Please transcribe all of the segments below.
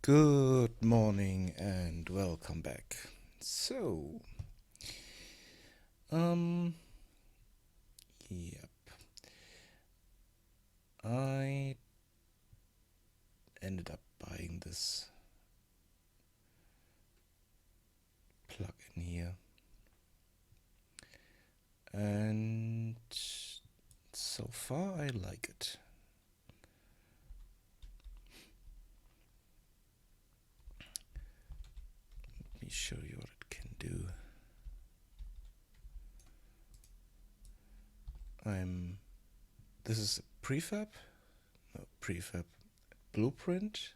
Good morning and welcome back. Um, yep, I ended up buying this plugin here, and so far I like it. Let me show you what it can do. This is a prefab blueprint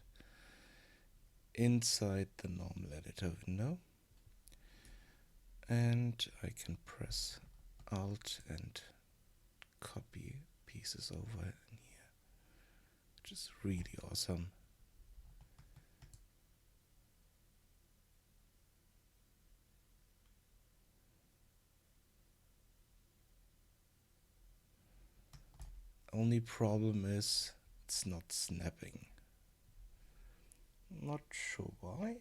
inside the normal editor window, and I can press Alt and copy pieces over in here, which is really awesome. Only problem is it's not snapping. Not sure why.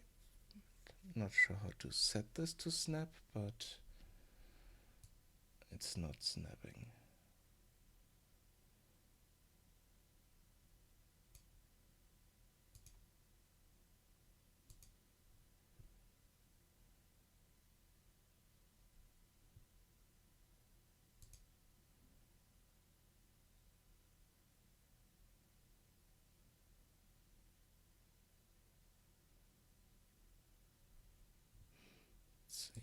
Not sure how to set this to snap, but it's not snapping. Let's see.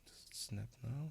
Does it snap now? No.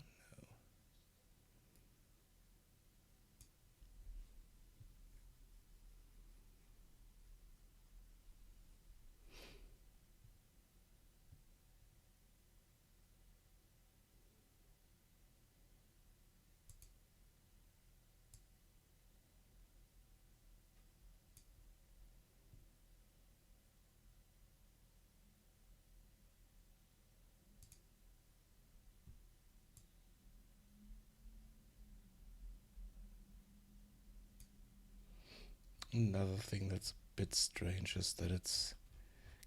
Another thing that's a bit strange is that it's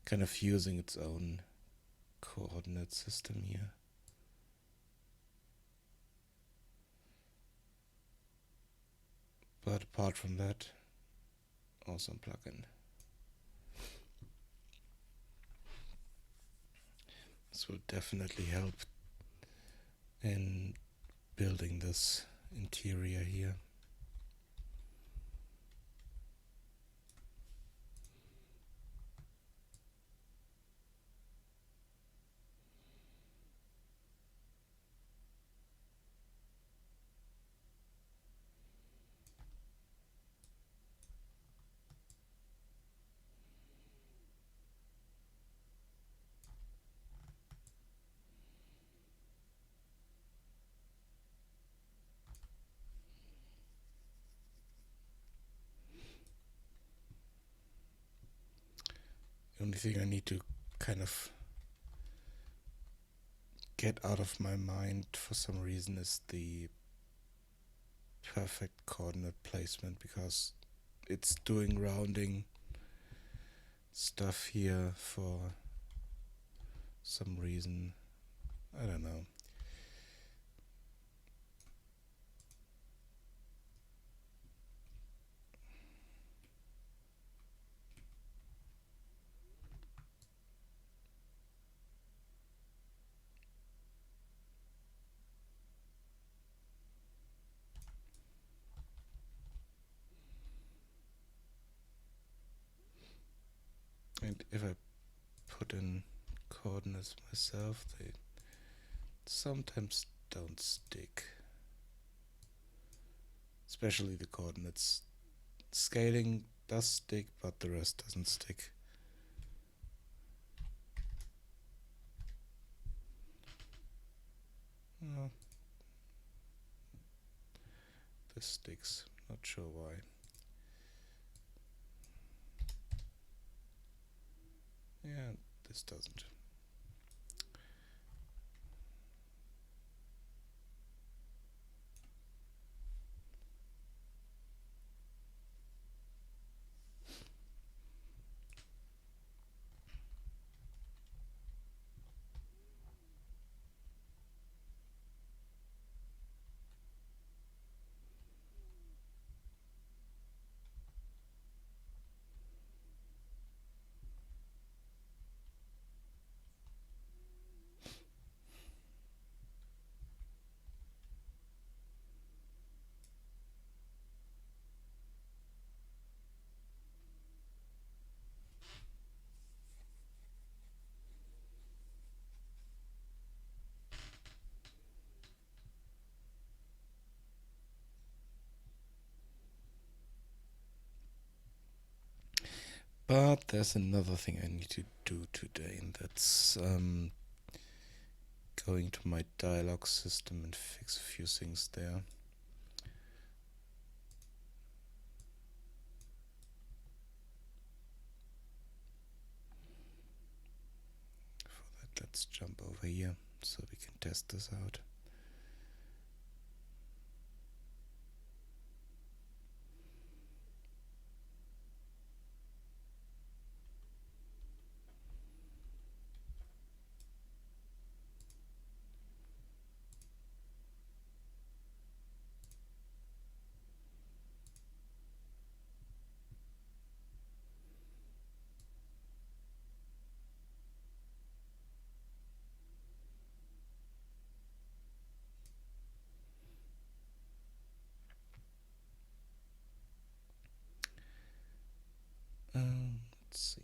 kind of using its own coordinate system here. But apart from that, awesome plugin. This will definitely help in building this interior here. The only thing I need to kind of get out of my mind for some reason is the perfect coordinate placement, because it's doing rounding stuff here for some reason. I don't know. And if I put in coordinates myself, they sometimes don't stick. Especially the coordinates. Scaling does stick, but the rest doesn't stick. Oh, this sticks. Not sure why. Yeah, this doesn't. But there's another thing I need to do today, and that's going to my dialogue system and fix a few things there. For that, let's jump over here so we can test this out. Let's see.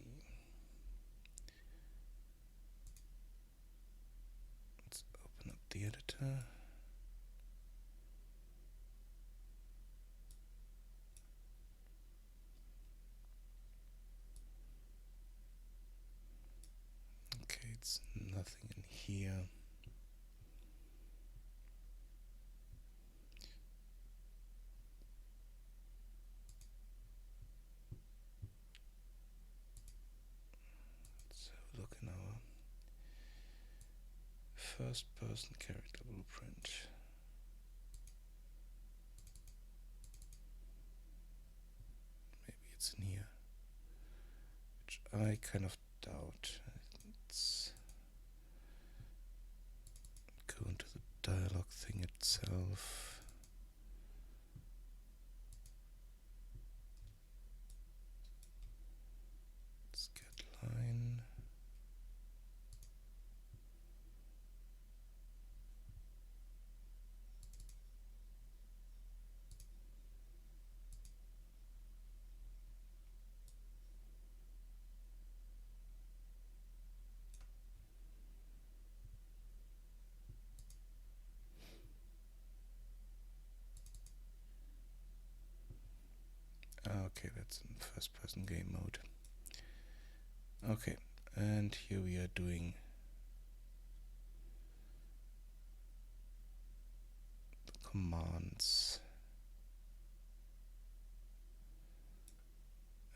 Let's open up the editor. Okay, it's nothing in here. Let's have a look in our first person character blueprint. Maybe it's in here, which I kind of doubt. Let's go into the dialogue thing itself. Let's get line. Okay, that's in first person game mode. Okay, and here we are doing the commands.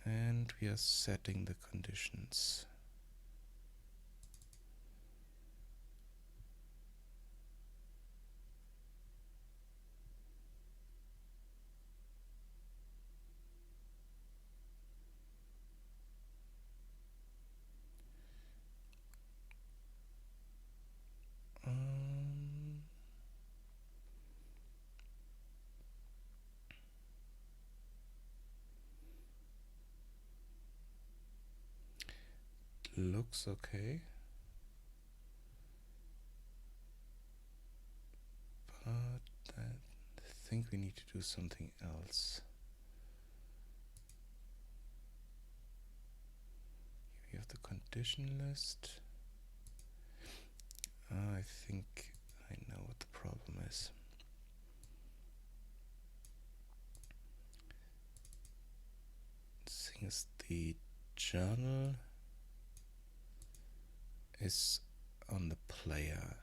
And we are setting the conditions. Looks okay, but I think we need to do something else. Here we have the condition list. I think I know what the problem is. Since the journal is on the player,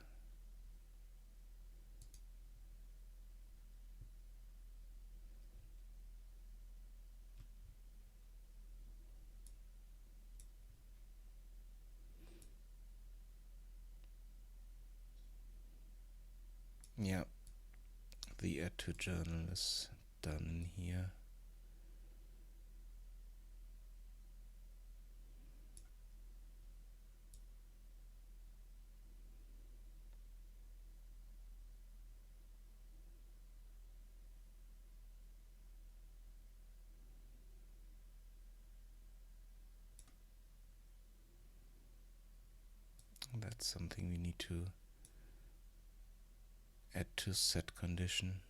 yeah, the add to journal is done in here. That's something we need to add to set condition.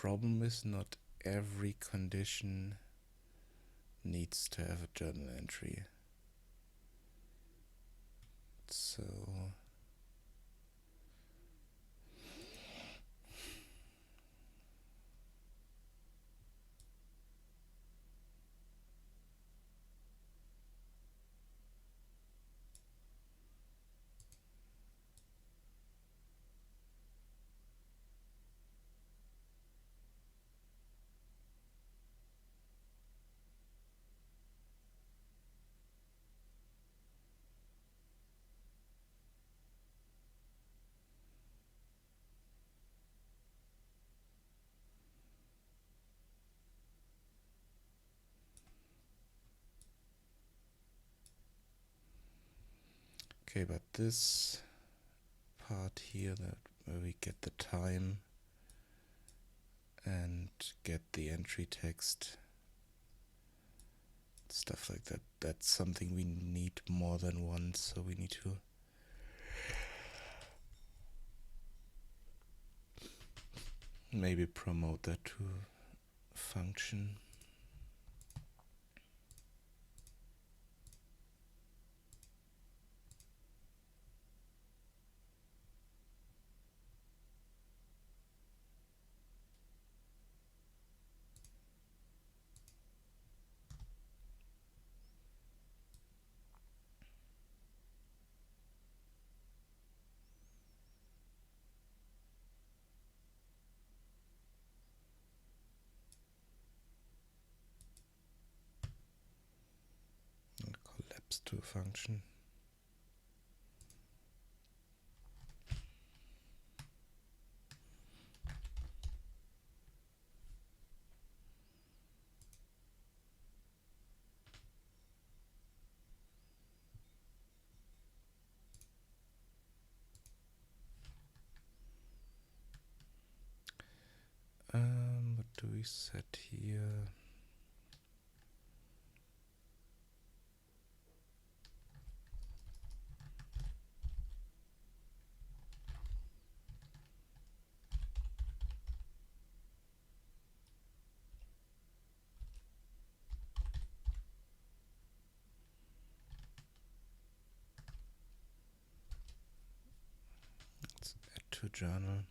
problem is not every condition needs to have a journal entry. So okay, but this part here, that where we get the time and get the entry text, stuff like that, that's something we need more than once, so we need to maybe promote that to function. Collapse to a function. What do we set here? Let's add to journal.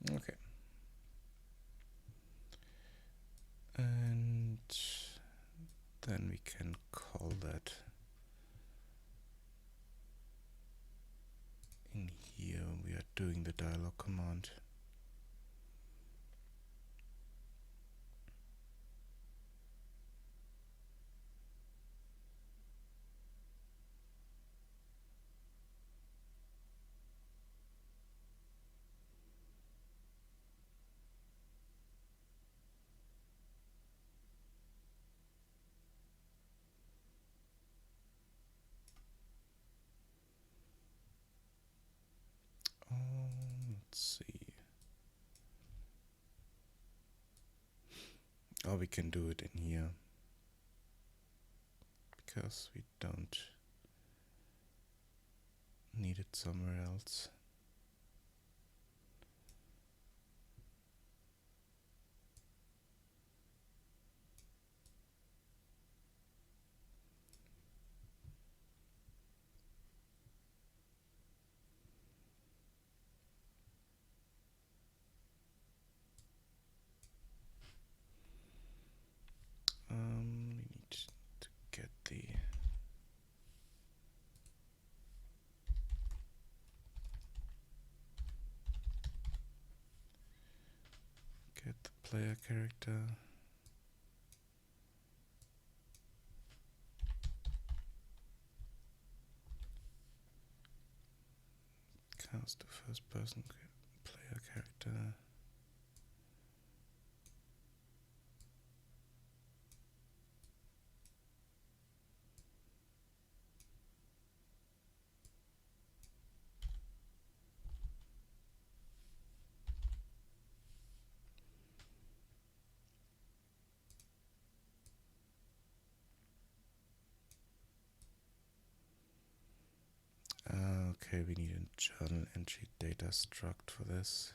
Okay. And then we can call that in here. We are doing the dialog command. Let's see. Oh, we can do it in here because we don't need it somewhere else. We need to get the player character. How's the first person player character? Okay, we need a journal entry data struct for this.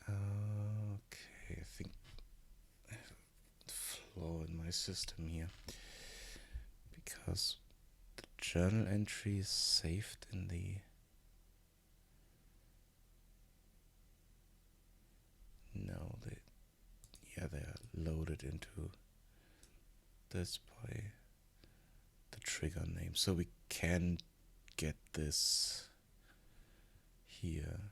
Okay, I think I have a flaw in my system here, because the journal entry is saved in the... No, they are loaded into this by the trigger name, so we can get this here.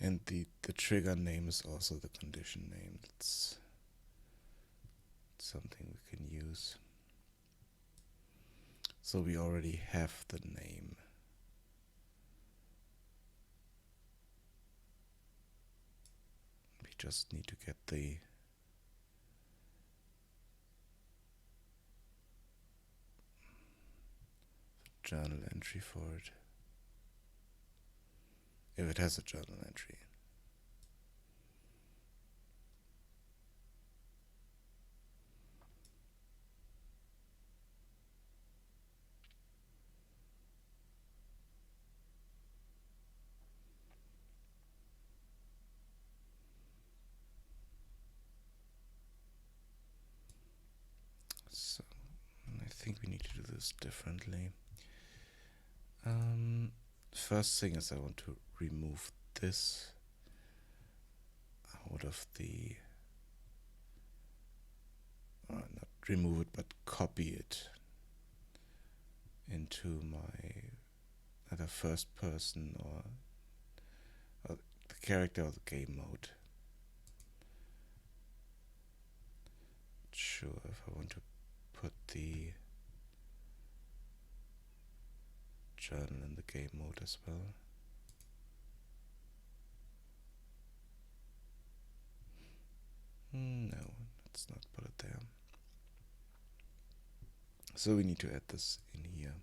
And the trigger name is also the condition name. That's something we can use. So we already have the name. We just need to get the journal entry for it, if it has a journal entry. So I think we need to do this differently. First thing is I want to remove this out of the, not remove it, but copy it into my either first person or the character or the game mode. Sure, if I want to put the journal in the game mode as well. No, let's not put it there. So we need to add this in here.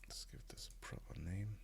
Let's give this a proper name.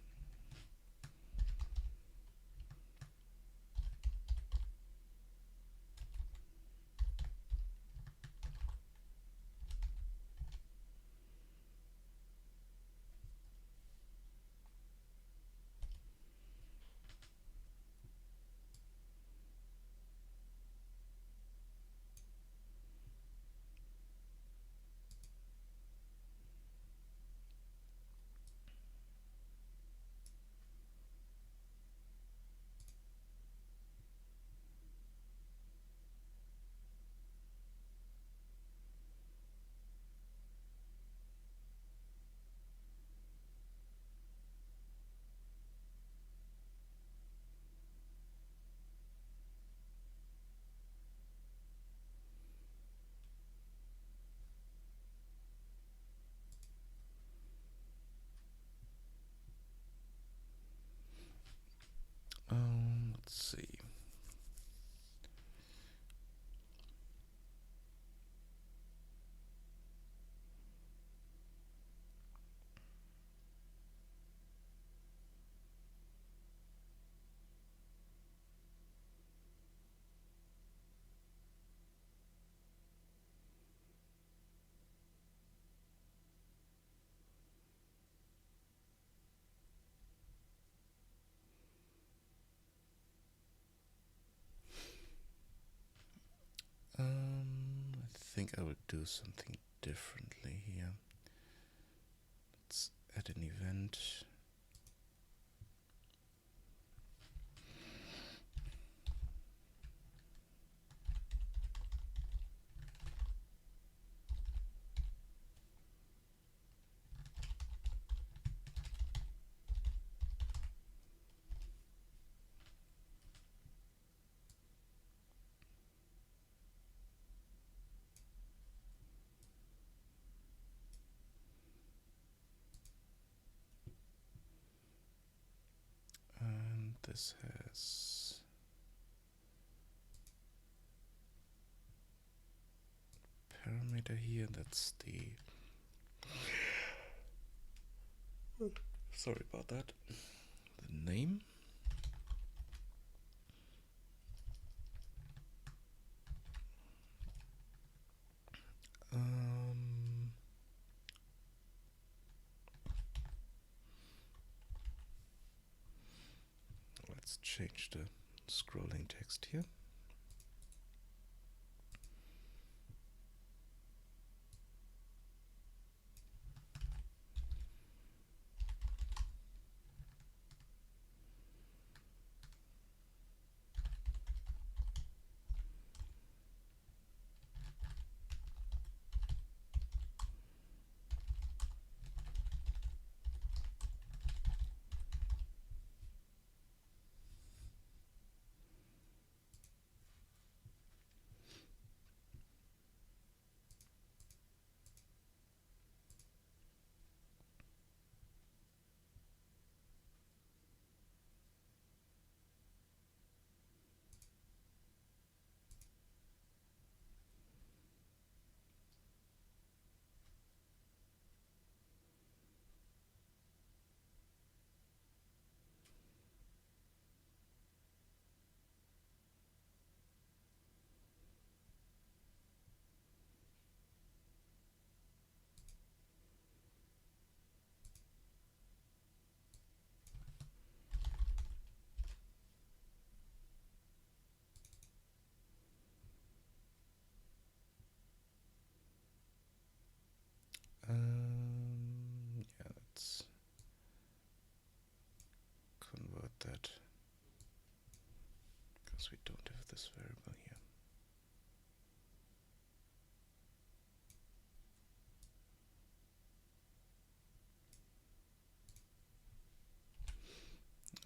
do something differently here. Let's add an event. And this has parameter here, that's the, sorry about that, the name. Let's change the scrolling text here. Yeah, let's convert that because we don't have this variable here.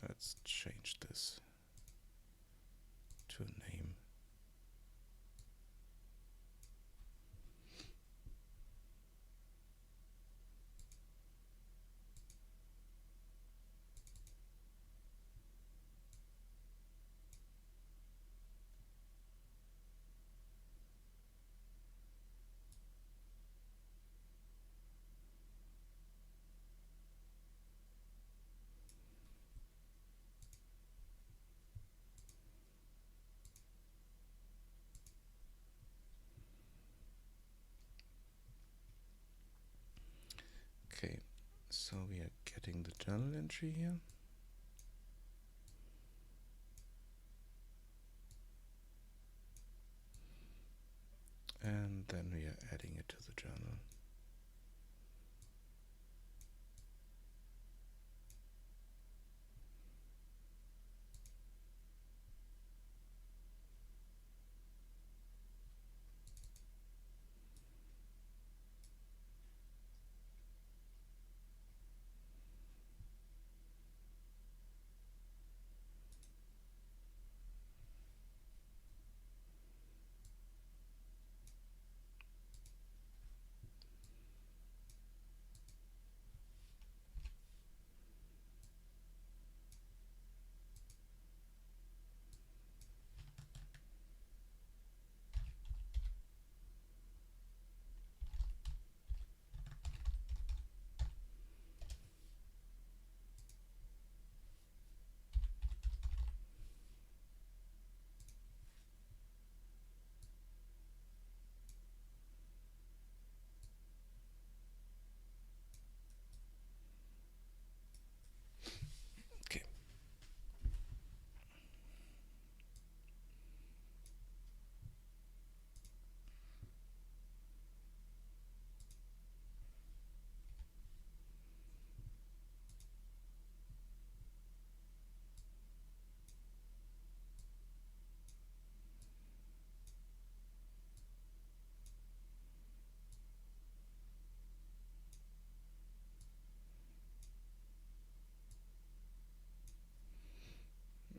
Let's change this to a name. Okay, so we are getting the journal entry here. And then we are adding it to the journal.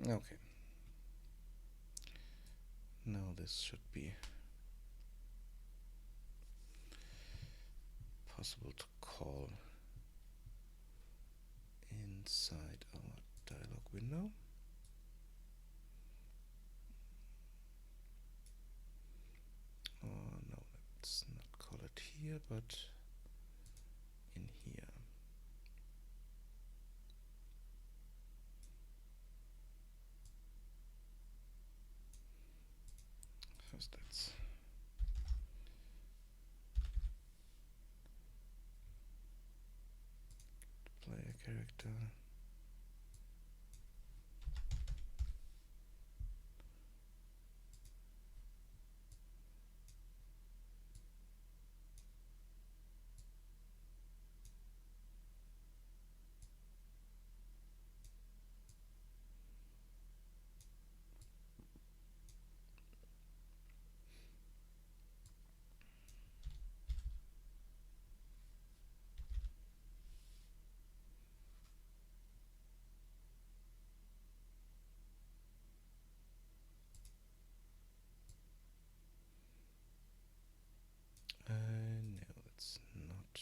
Okay. Now this should be possible to call inside our dialog window. Oh no, let's not call it here, but in here. First let's player character. No, that's not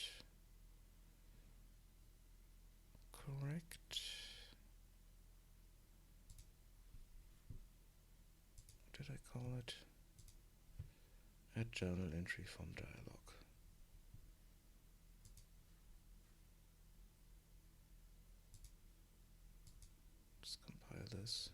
correct. What did I call it? A journal entry from dialog. Let's compile this.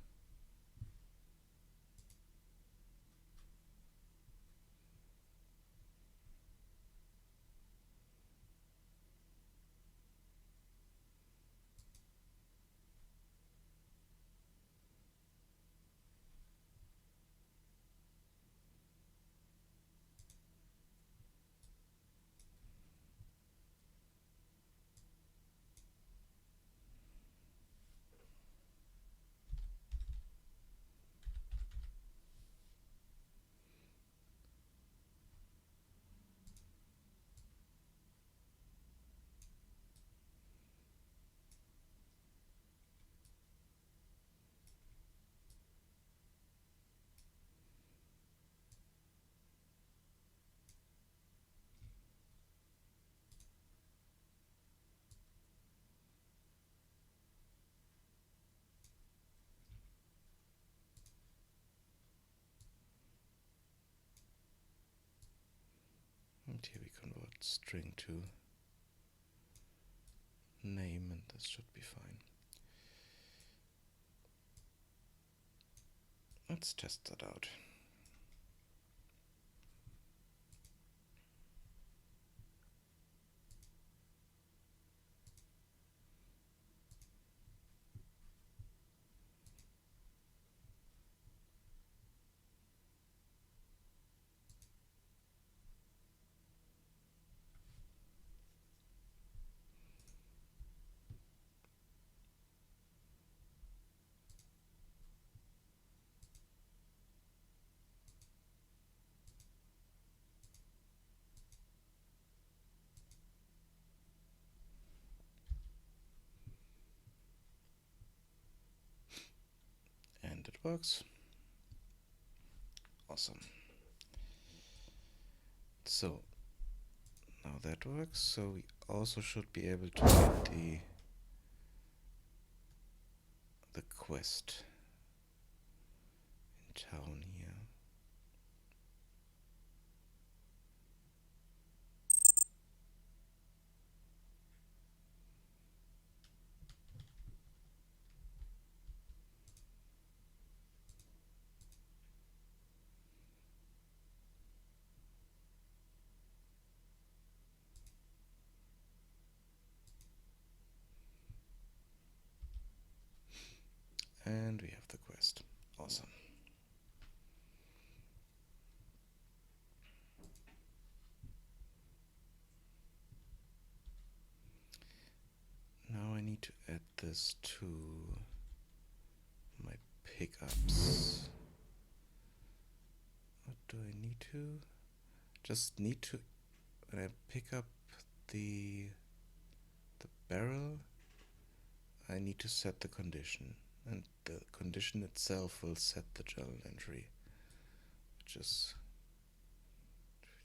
And here we convert string to name, and this should be fine. Let's test that out. And it works. Awesome. So now that works, so we also should be able to get the quest in town here. And we have the quest. Awesome. Now I need to add this to my pickups. What do I need to? Just need to, when I pick up the barrel, I need to set the condition. and the condition itself will set the journal entry, which is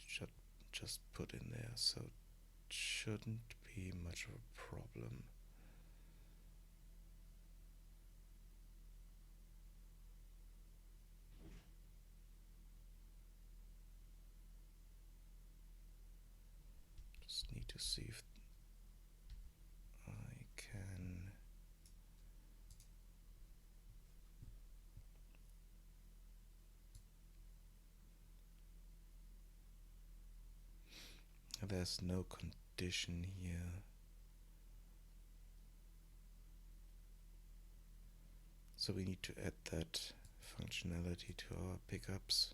should just put in there, so it shouldn't be much of a problem. Just need to see if I can. There's no condition here. So we need to add that functionality to our pickups.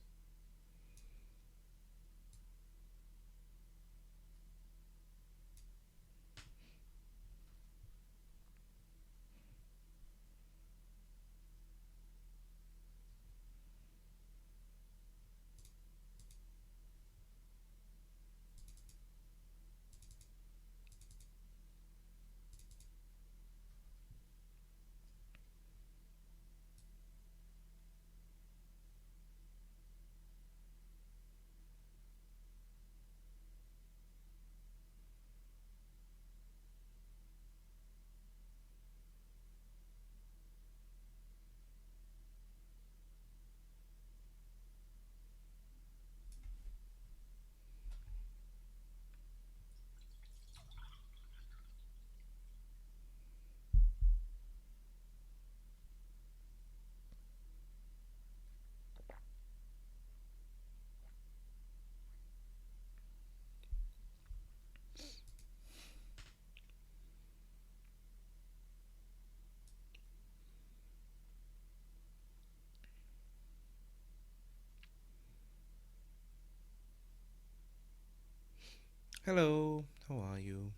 Hello, how are you?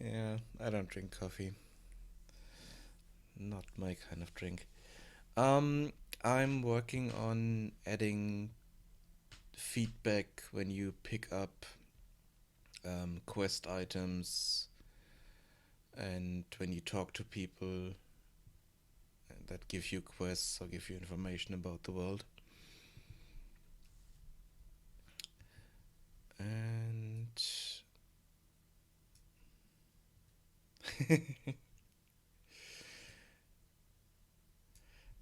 Yeah, I don't drink coffee. Not my kind of drink. Um, I'm working on adding feedback when you pick up quest items and when you talk to people that give you quests or give you information about the world. And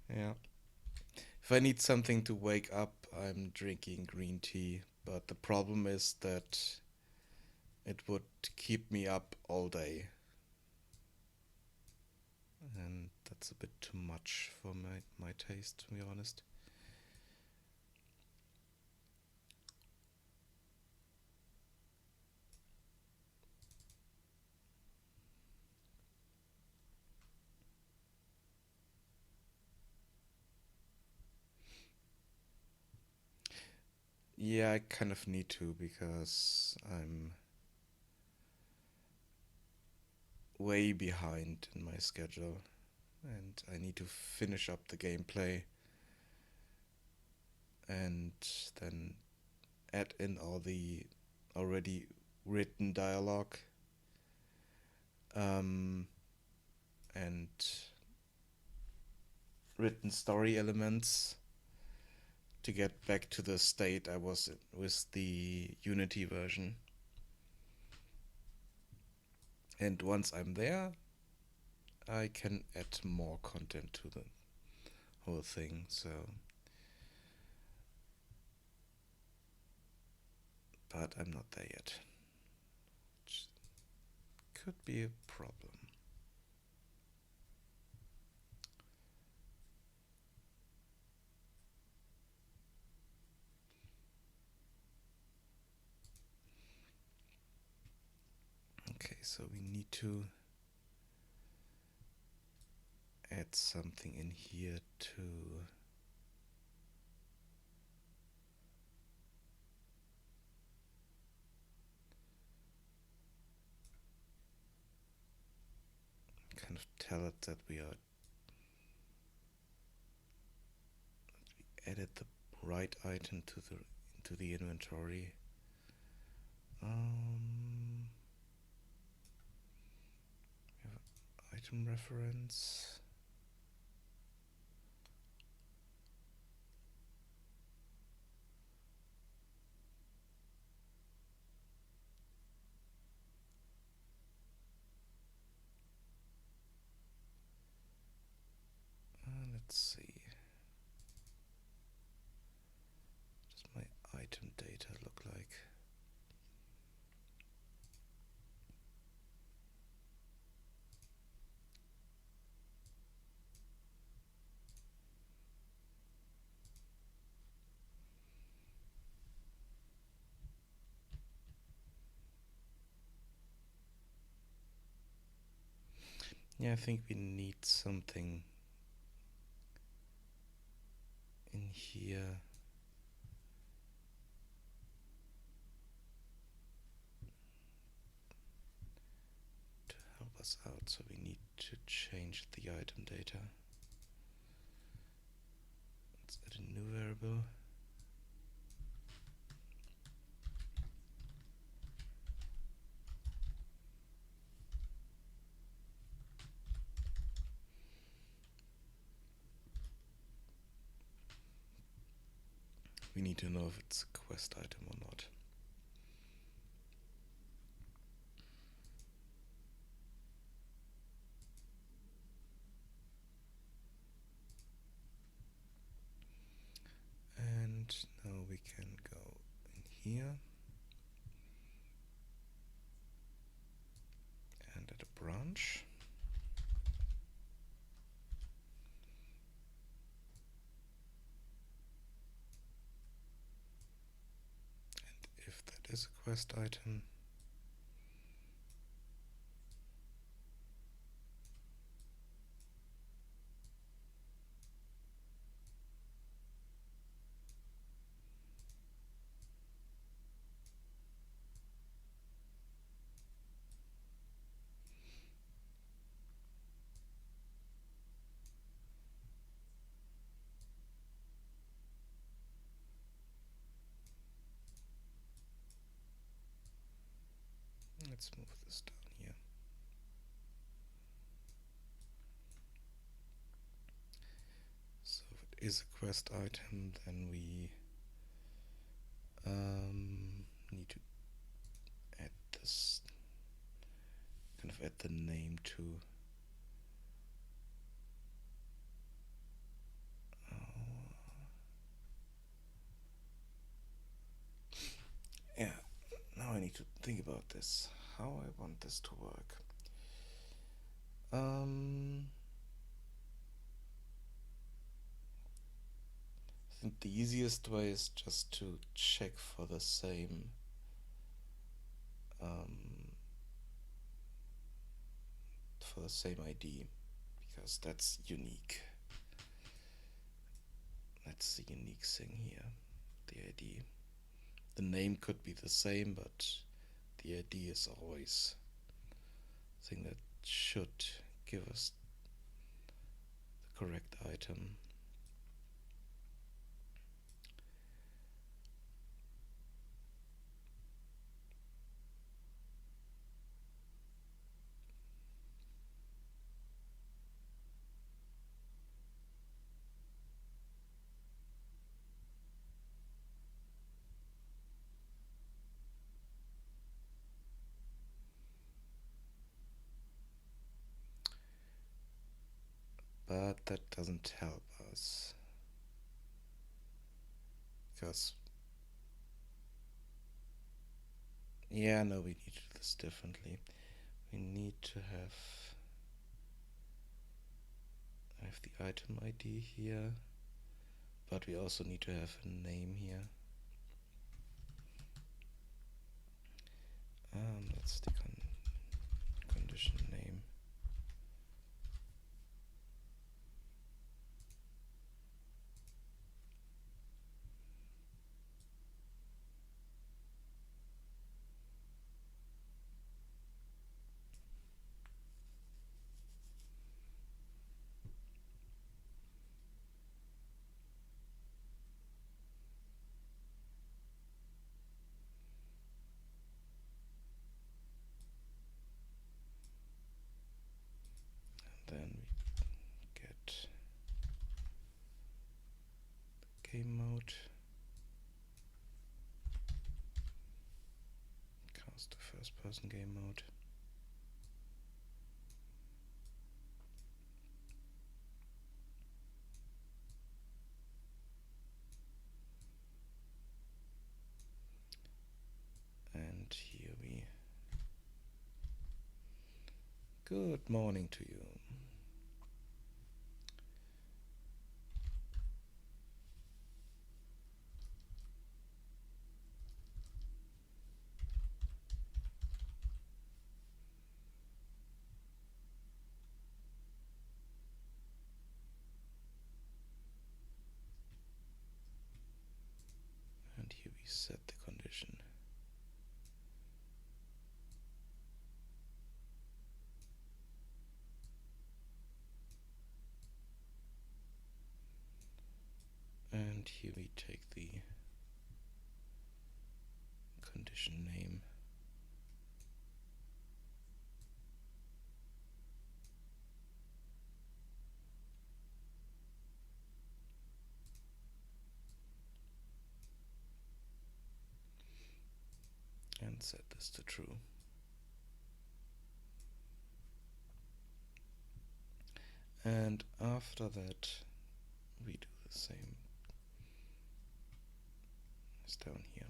yeah, if I need something to wake up, I'm drinking green tea. But the problem is that it would keep me up all day. And that's a bit too much for my taste, to be honest. Yeah, I kind of need to because I'm way behind in my schedule and I need to finish up the gameplay and then add in all the already written dialogue um, and written story elements to get back to the state I was in with the Unity version. And once I'm there, I can add more content to the whole thing. So, but I'm not there yet, which could be a problem. Okay, so we need to add something in here to kind of tell it that we added the right item to the inventory. We have an item reference. Let's see. What does my item data look like? Yeah, I think we need something in here to help us out. So we need to change the item data. Let's add a new variable. We need to know if it's a quest item or not. And now we can go in here and add a branch. And if that is a quest item, let's move this down here. So if it is a quest item, then we need to add this, kind of add the name to. Yeah, now I need to think about this, how I want this to work. I think the easiest way is just to check for the same ID, because that's unique. That's the unique thing here, the ID. The name could be the same, but the ID is always the thing that should give us the correct item. But that doesn't help us, because yeah, no, we need to do this differently. We need to have the item ID here, but we also need to have a name here. Let's stick on person game mode. And here we... Good morning to you. And here we set the condition. And here we take the condition name. And set this to true. And after that, we do the same as down here.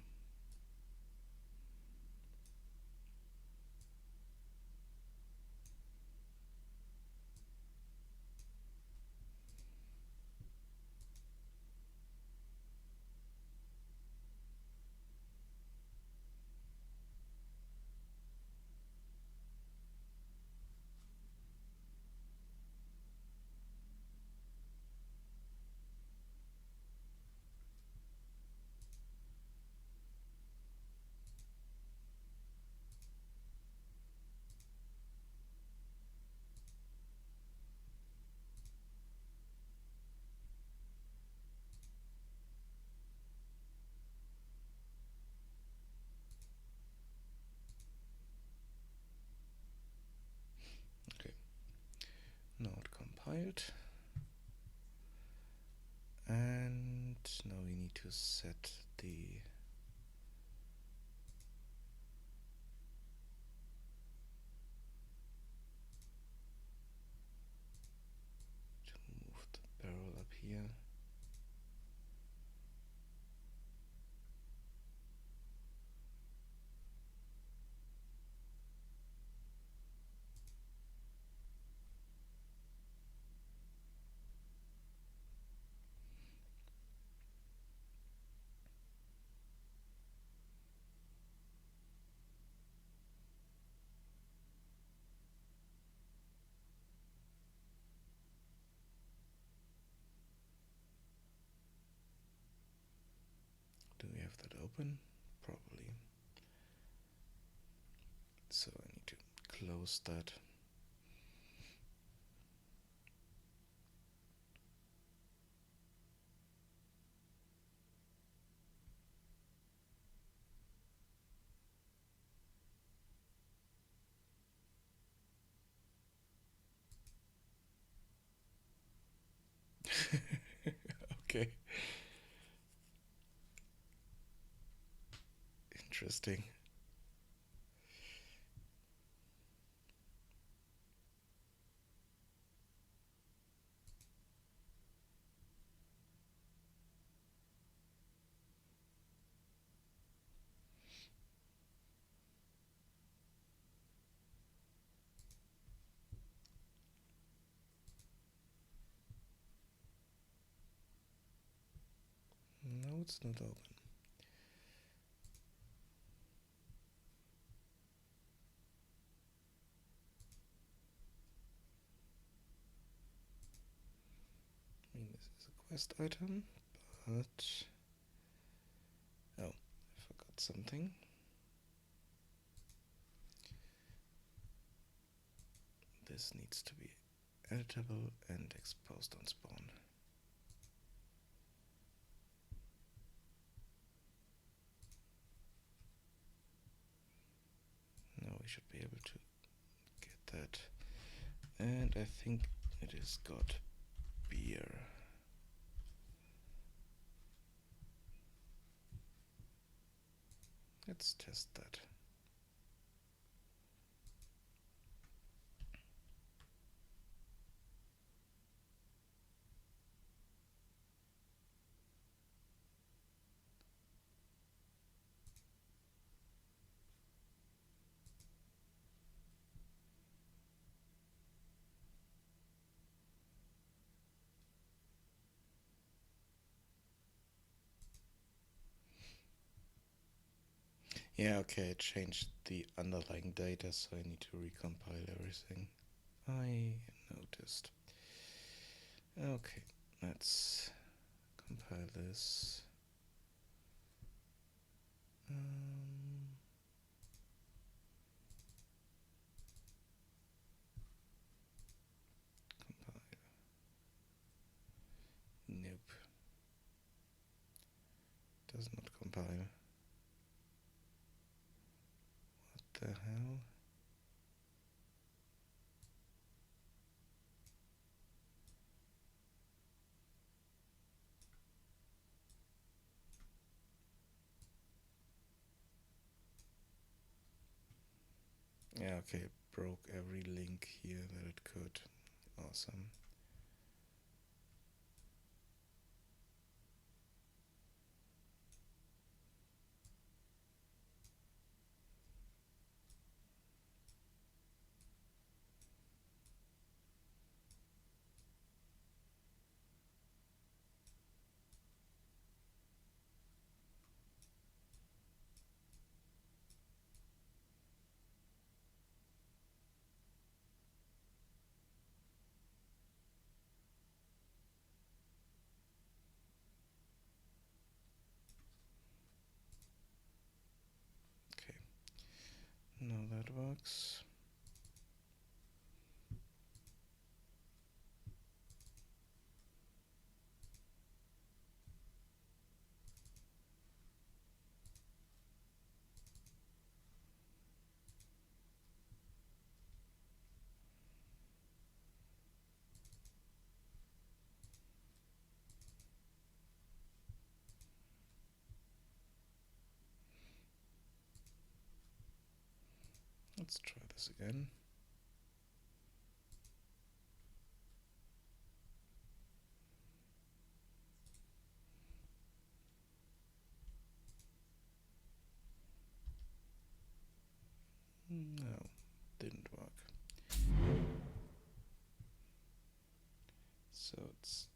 Okay, now it compiled. And now we need to set the move the barrel up here. Do we have that open? Probably. So I need to close that. Okay. Interesting. No, it's not open. I mean, this is a quest item, but... Oh, I forgot something. This needs to be editable and exposed on spawn. Now we should be able to get that. And I think it has got beer. Let's test that. Yeah, okay, I changed the underlying data, so I need to recompile everything. I noticed. Okay, let's compile this. Um, compile. Nope, does not compile. What the hell? Yeah, okay, it broke every link here that it could. Awesome. Okay, now that works. Let's try this again. No, didn't work. So it's,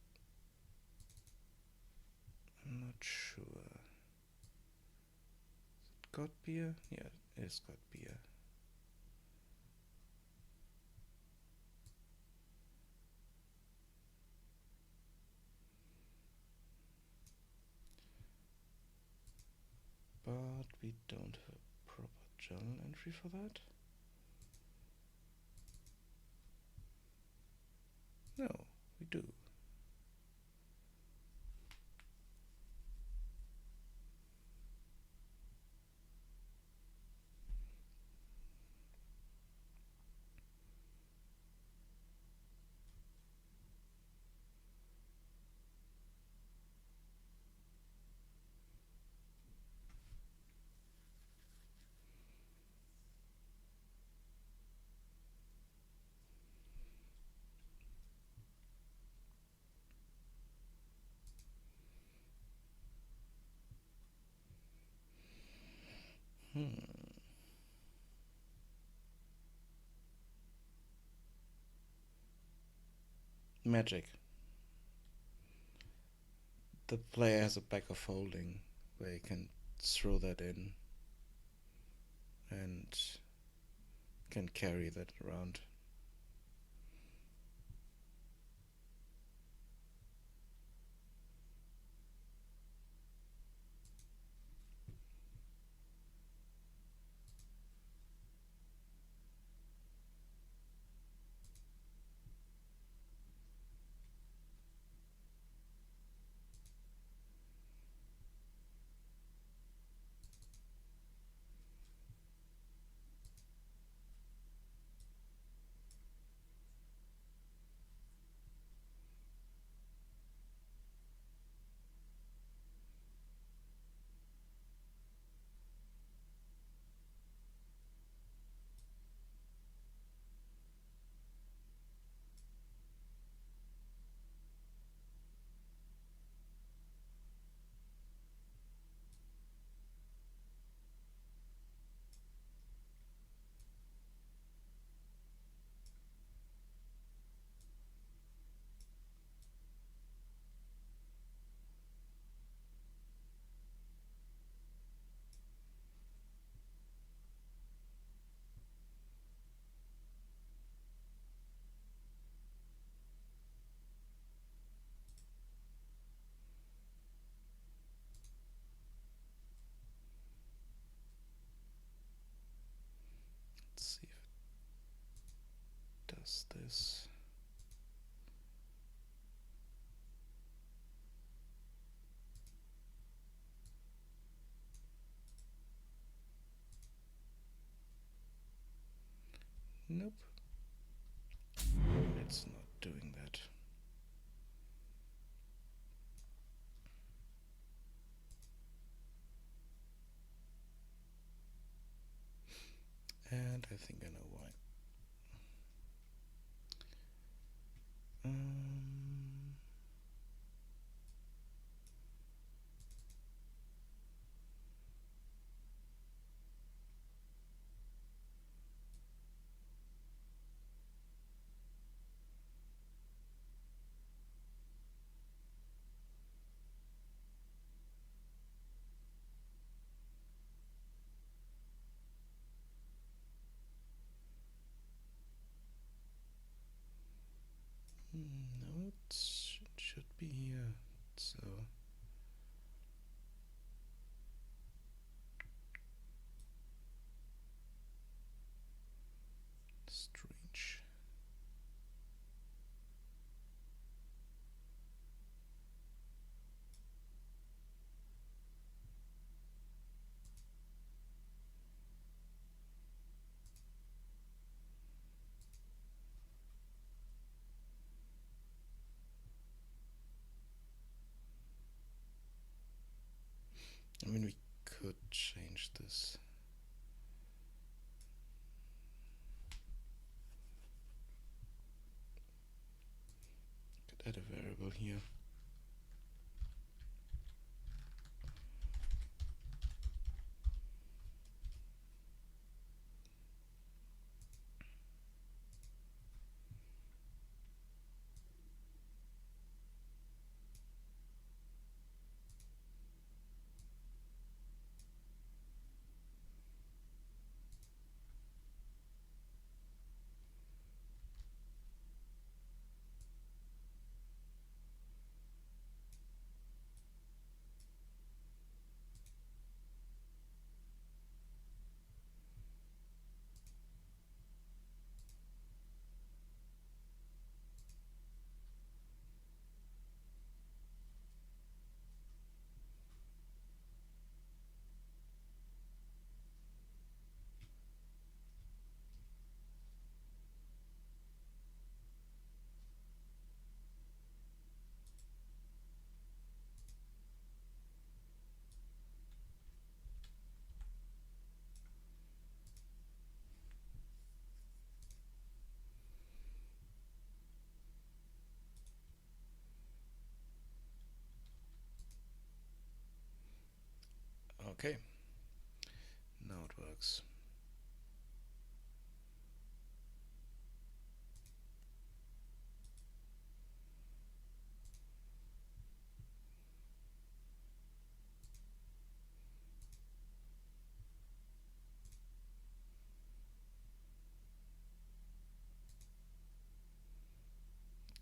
I'm not sure. Got beer? Yeah, it is got beer. But we don't have a proper journal entry for that. No, we do. Hmm. Magic. The player has a back of holding where you can throw that in and can carry that around. does this. Nope, it's not doing that. And I think I know why. Um, no, it should be here. So strange. I mean, we could change this. Could add a variable here. Okay, now it works.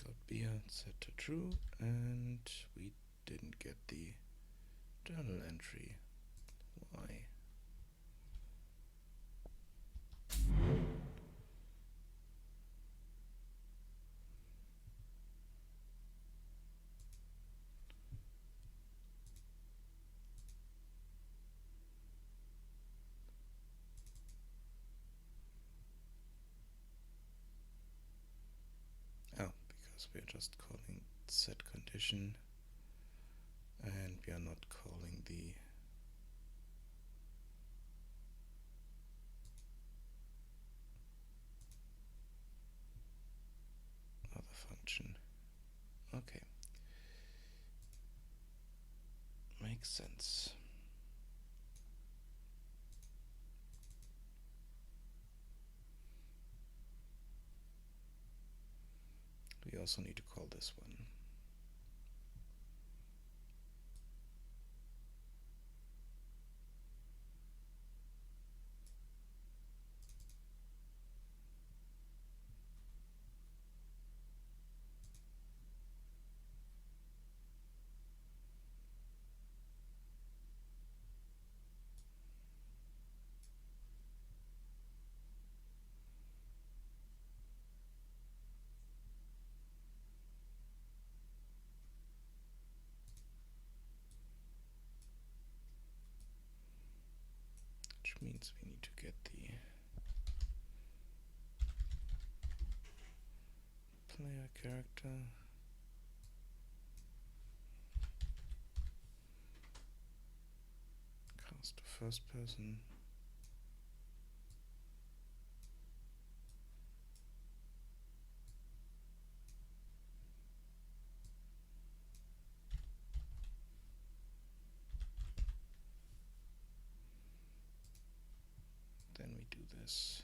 Got beer set to true, and we didn't get the journal entry. Why? Oh, because we are just calling set condition, and we are not calling the other function. Okay, makes sense. We also need to call this one. which means we need to get the player character. Cast to first person. Then we do this.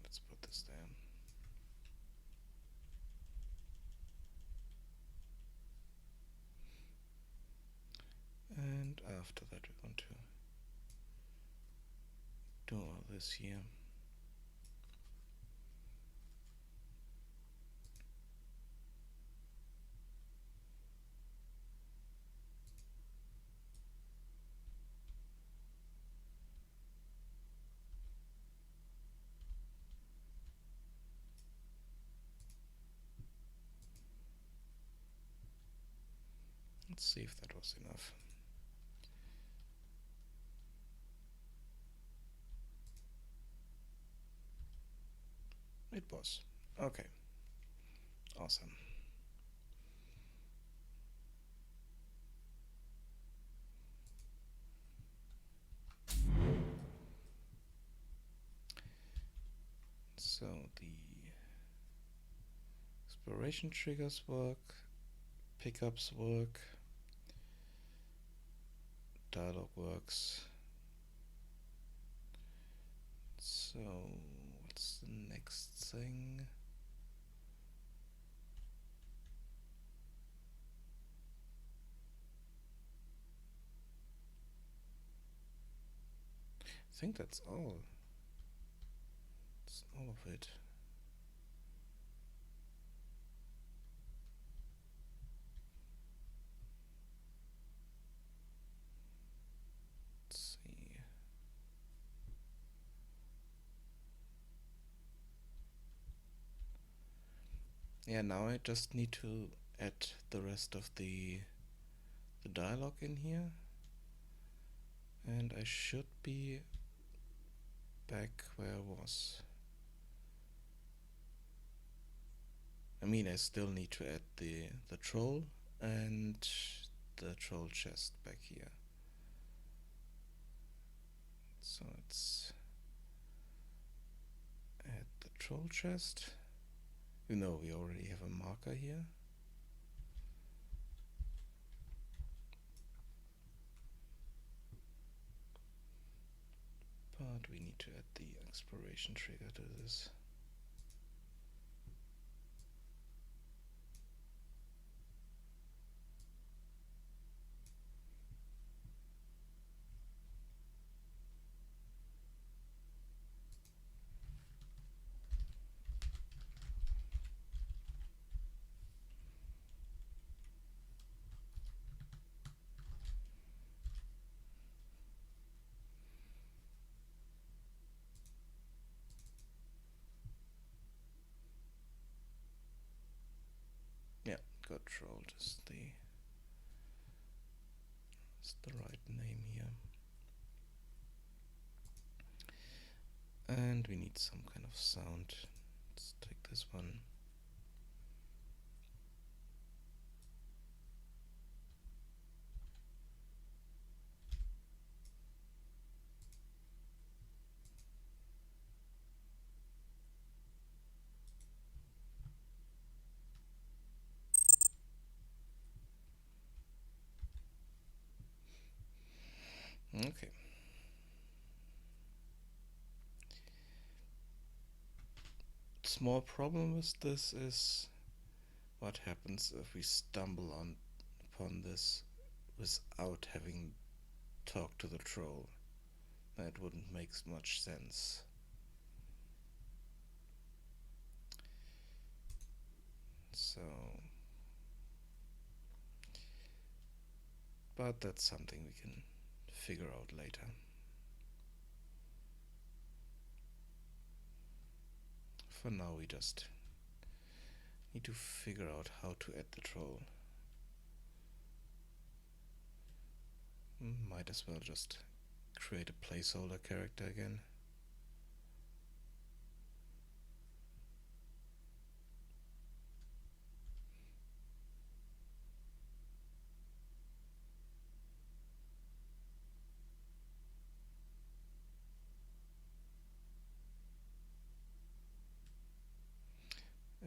Let's put this down. And after that we want to do all this here. Let's see if that was enough. It was. Okay. Awesome. So the exploration triggers work, pickups work, dialogue works. So what's the next thing? I think that's all. That's all of it. Let's see. Yeah, now I just need to add the rest of the dialogue in here. And I should be back where I was. I mean, I still need to add the troll and the troll chest back here. So let's add the troll chest. You know, we already have a marker here. But we need to add the exploration trigger to this. Yeah, got trolled is the right name here. And we need some kind of sound. Let's take this one. Okay. Small problem with this is what happens if we stumble upon this without having talked to the troll. That wouldn't make much sense. So but that's something we can figure out later. For now, we just need to figure out how to add the troll. Might as well just create a placeholder character again.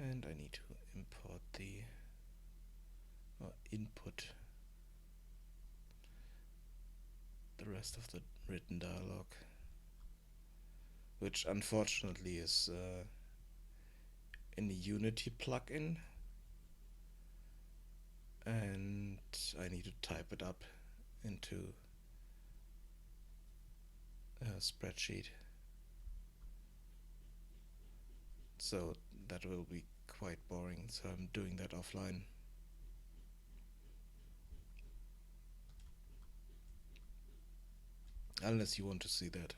And I need to import the input the rest of the written dialogue, which unfortunately is in the Unity plugin, and I need to type it up into a spreadsheet, so that will be quite boring, so I'm doing that offline. Unless you want to see that.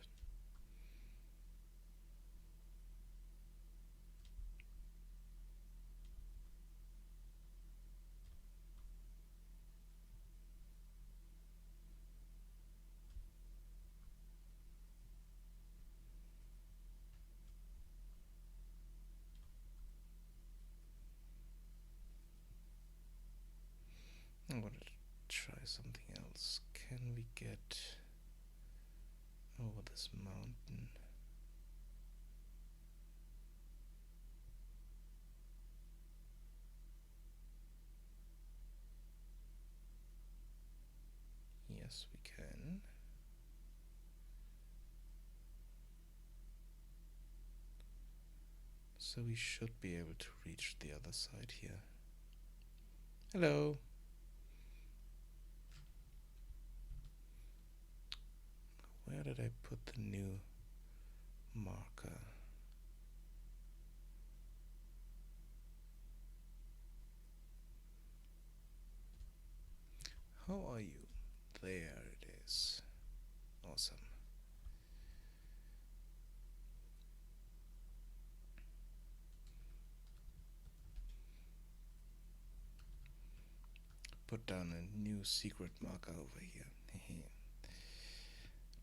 I want to try something else. Can we get over this mountain? Yes, we can. So we should be able to reach the other side here. Hello. Where did I put the new marker? How are you? There it is. Awesome. Put down a new secret marker over here.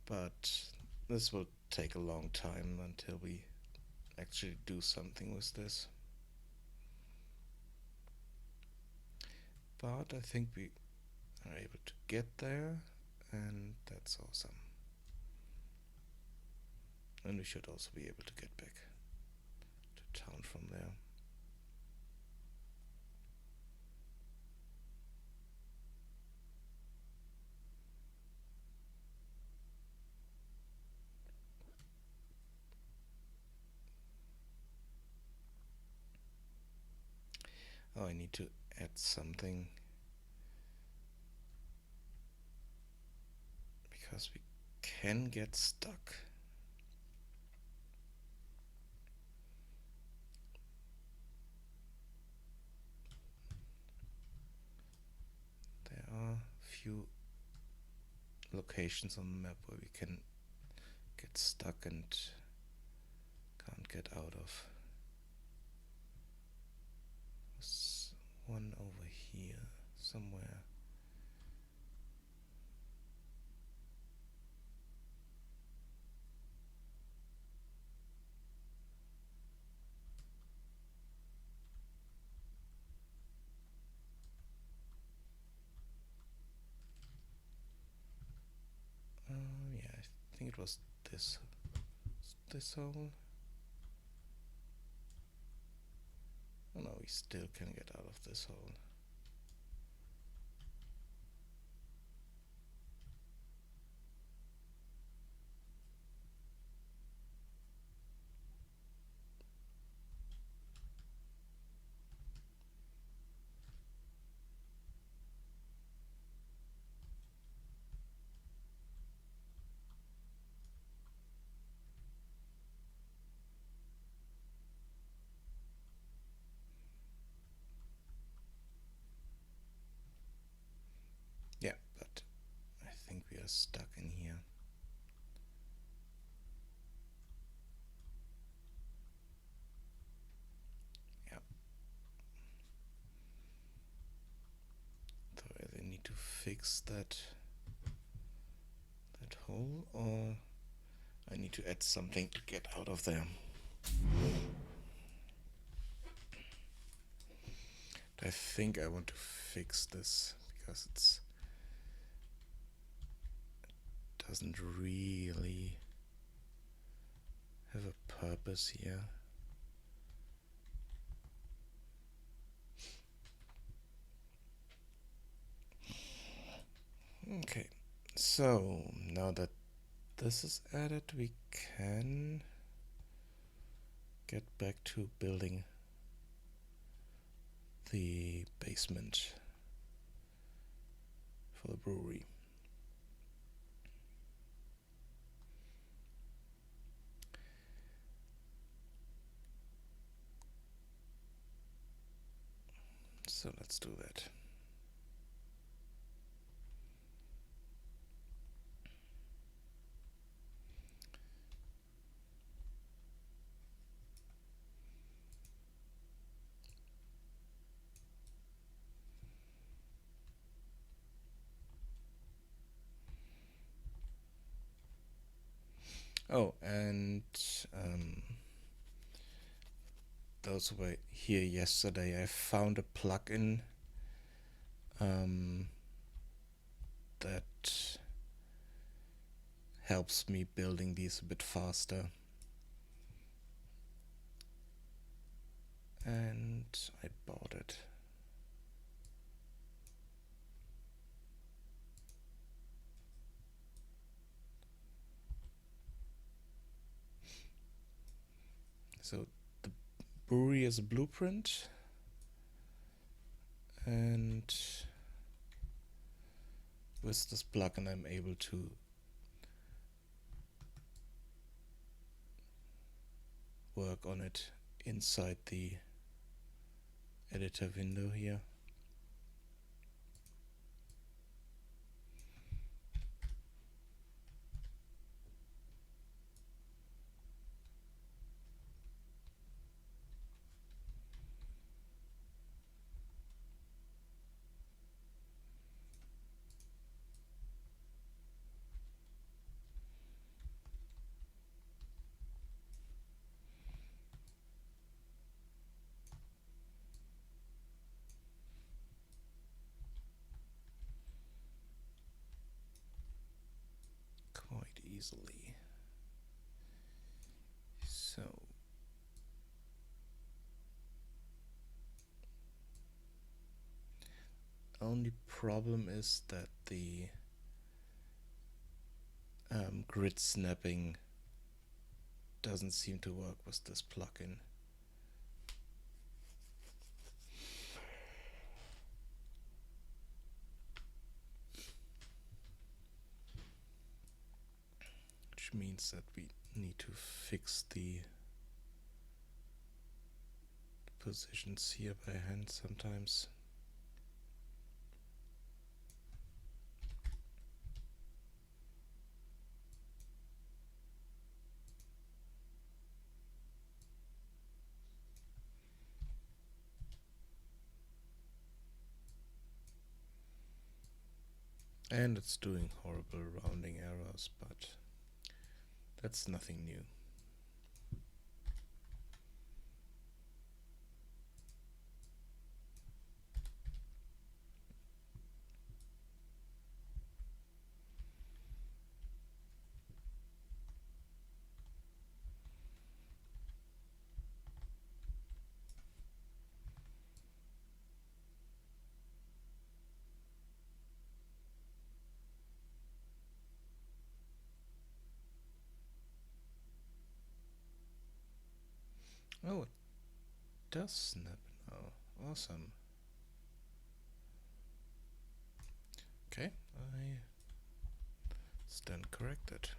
But this will take a long time until we actually do something with this. But I think we are able to get there, and that's awesome. And we should also be able to get back to town from there. Oh, I need to add something because we can get stuck. There are a few locations on the map where we can get stuck and can't get out of. There's one over here somewhere. Yeah, I think it was this hole. Oh no, we still can get out of this hole. stuck in here. Yeah. So I either need to fix that hole, or I need to add something to get out of there. I think I want to fix this because it doesn't really have a purpose here. Okay, so now that this is added, we can get back to building the basement for the brewery. So let's do that. Oh, and those who were here yesterday, I found a plugin that helps me building these a bit faster. And I bought it. So the brewery is a blueprint, and with this plugin I'm able to work on it inside the editor window here. Quite easily. So only problem is that the grid snapping doesn't seem to work with this plugin. Which means that we need to fix the positions here by hand sometimes. And it's doing horrible rounding errors, but that's nothing new. Oh, it does snap now. Awesome. Okay, I stand corrected.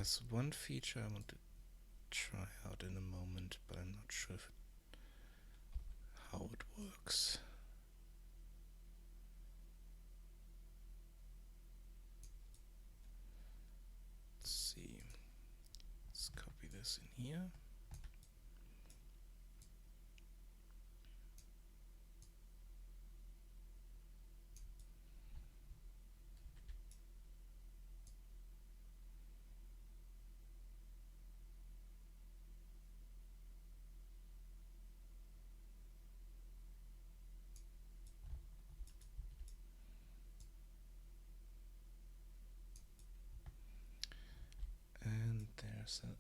There's one feature I want to try out in a moment, but I'm not sure how it works. Let's see. Let's copy this in here. And there's a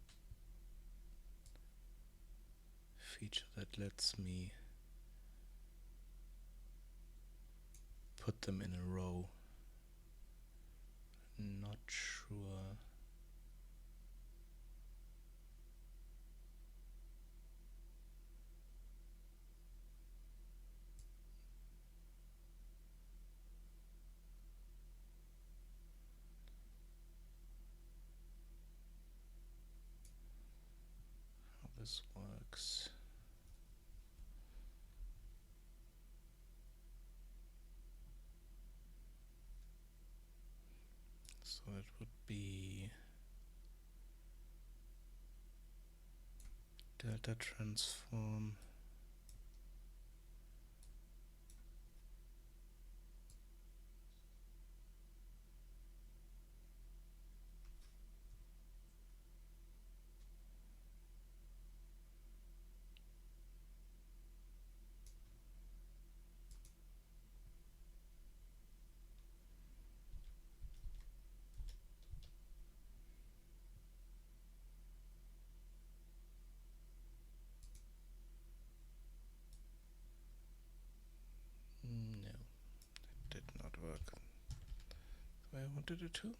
feature that lets me put them in a row. Not sure. How this works. So it would be delta transform no, it did not work the way I wanted it to.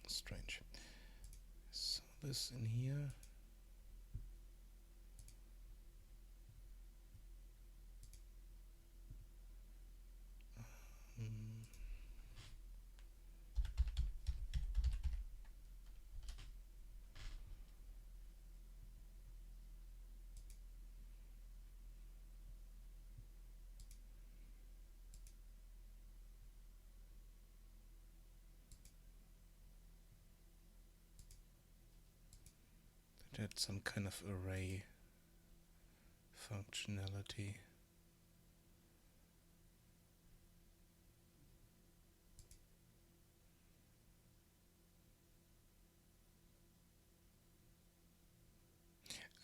Strange. So this in here. Hmm. It had some kind of array functionality.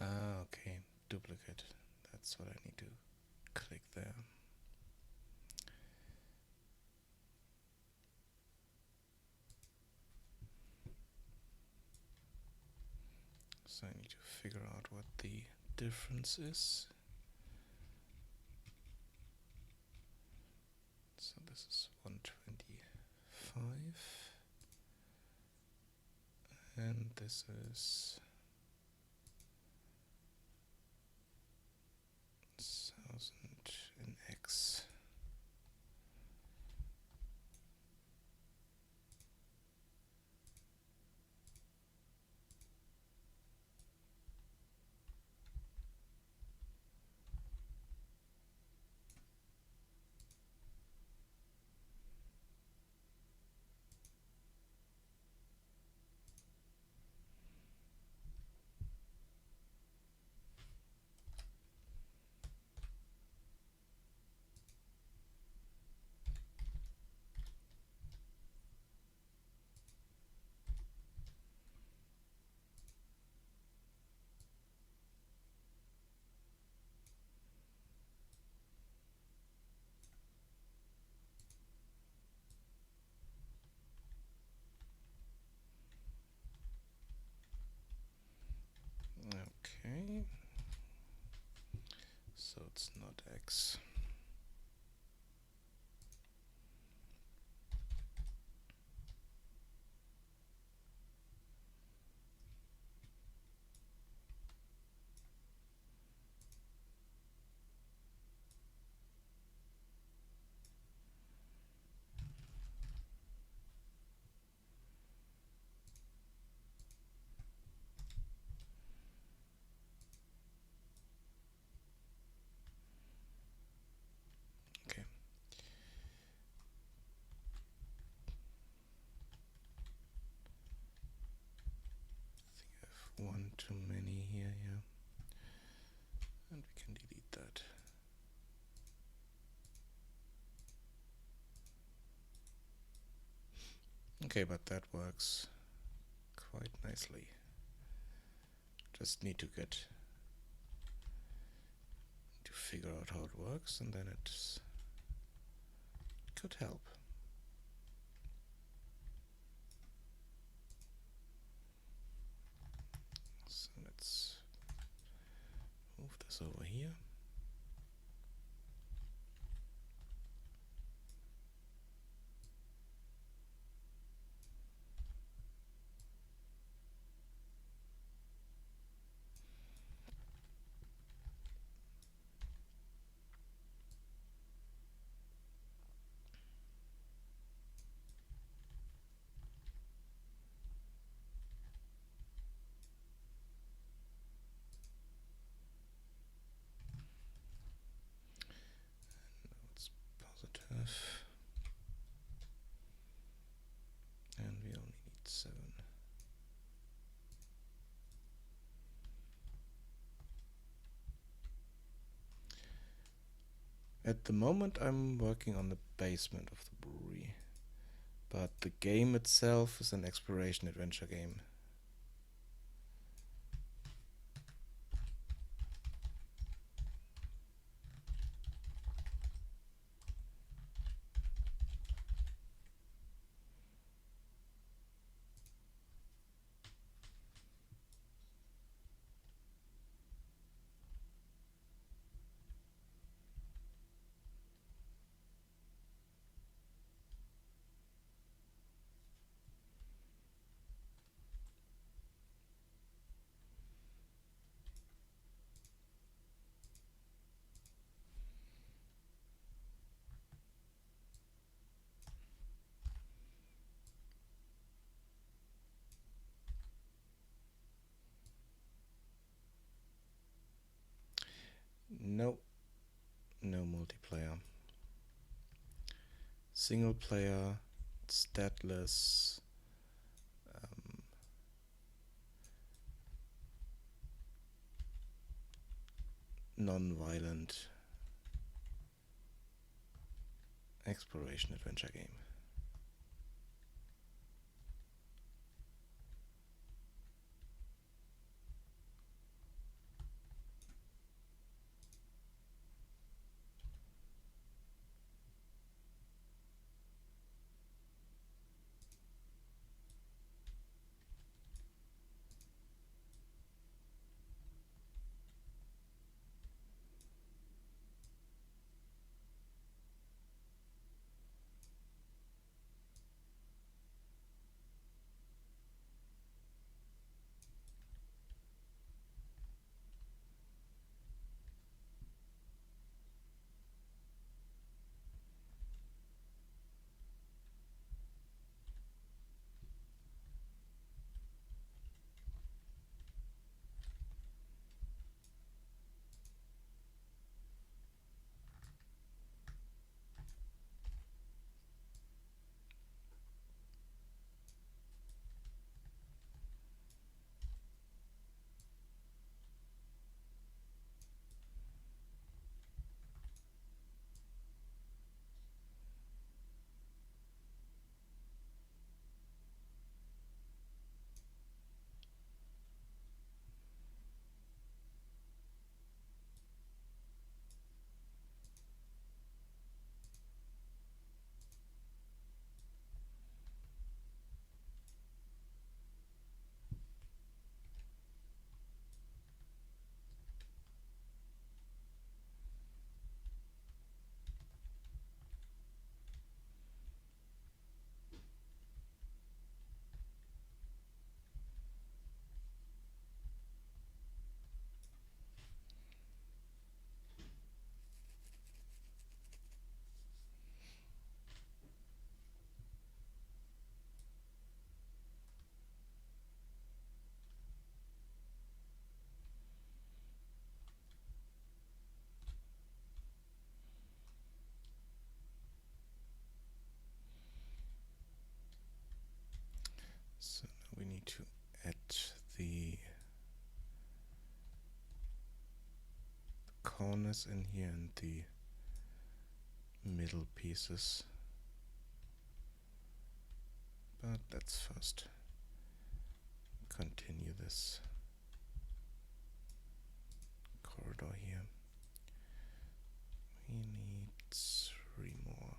Ah, okay, duplicate. That's what I need to click there. So I need to figure out what the difference is. So this is 125 and this is 1000 in X. Okay. So it's not X. Okay. I have one too many here, yeah. And we can delete that. Okay, but that works quite nicely. Just need to figure out how it works, and then it could help. So let's move this over here. It's positive. And we only need 7. At the moment I'm working on the basement of the brewery, but the game itself is an exploration adventure game. No, no multiplayer. Single player, statless, non-violent exploration adventure game. corners in here and the middle pieces. But let's first continue this corridor here. We need 3 more.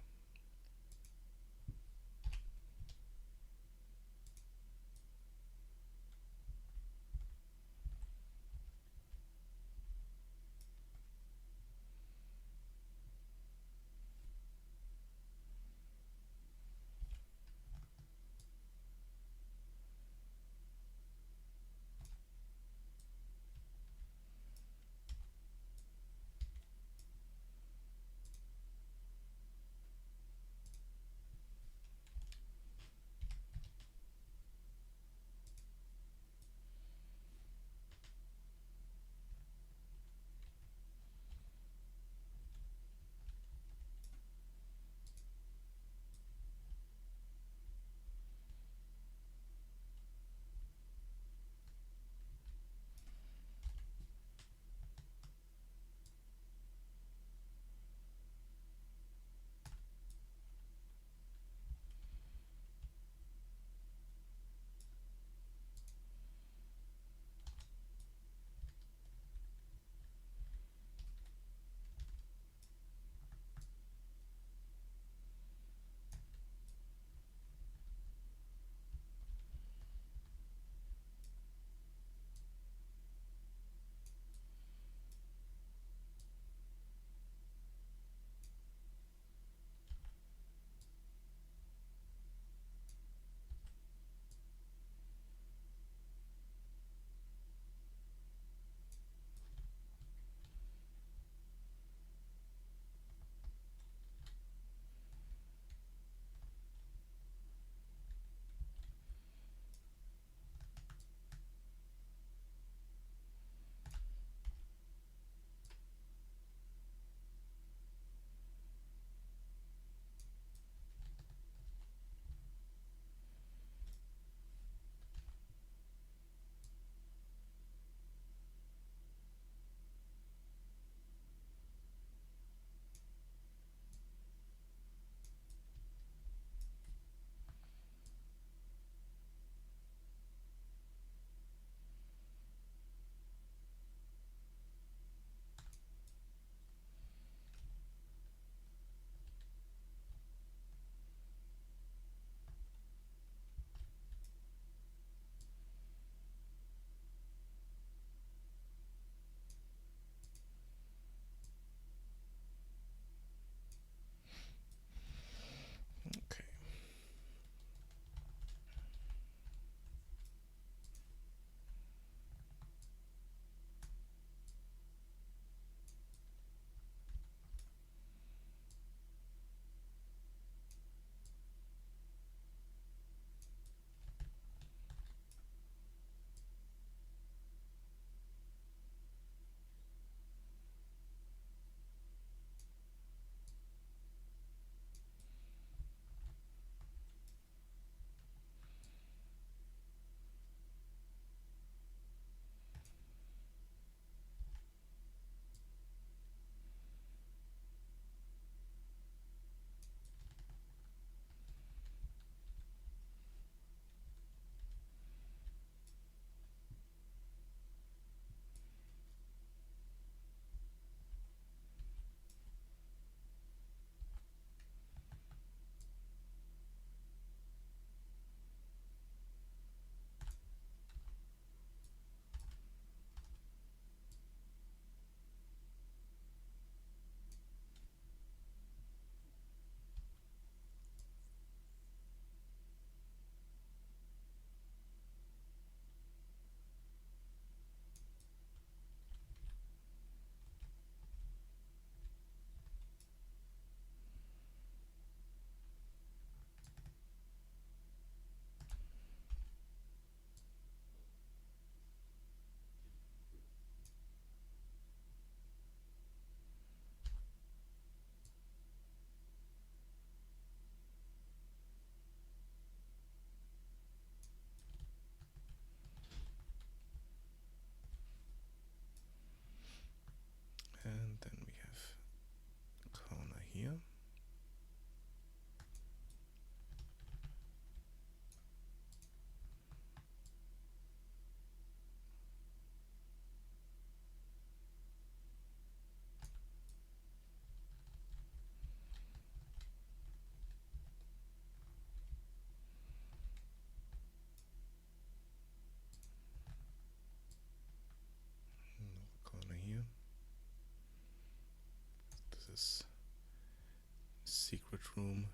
room.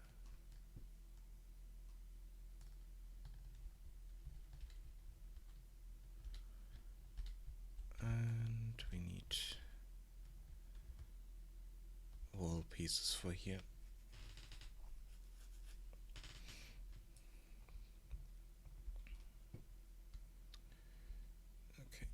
And we need wall pieces for here. Okay.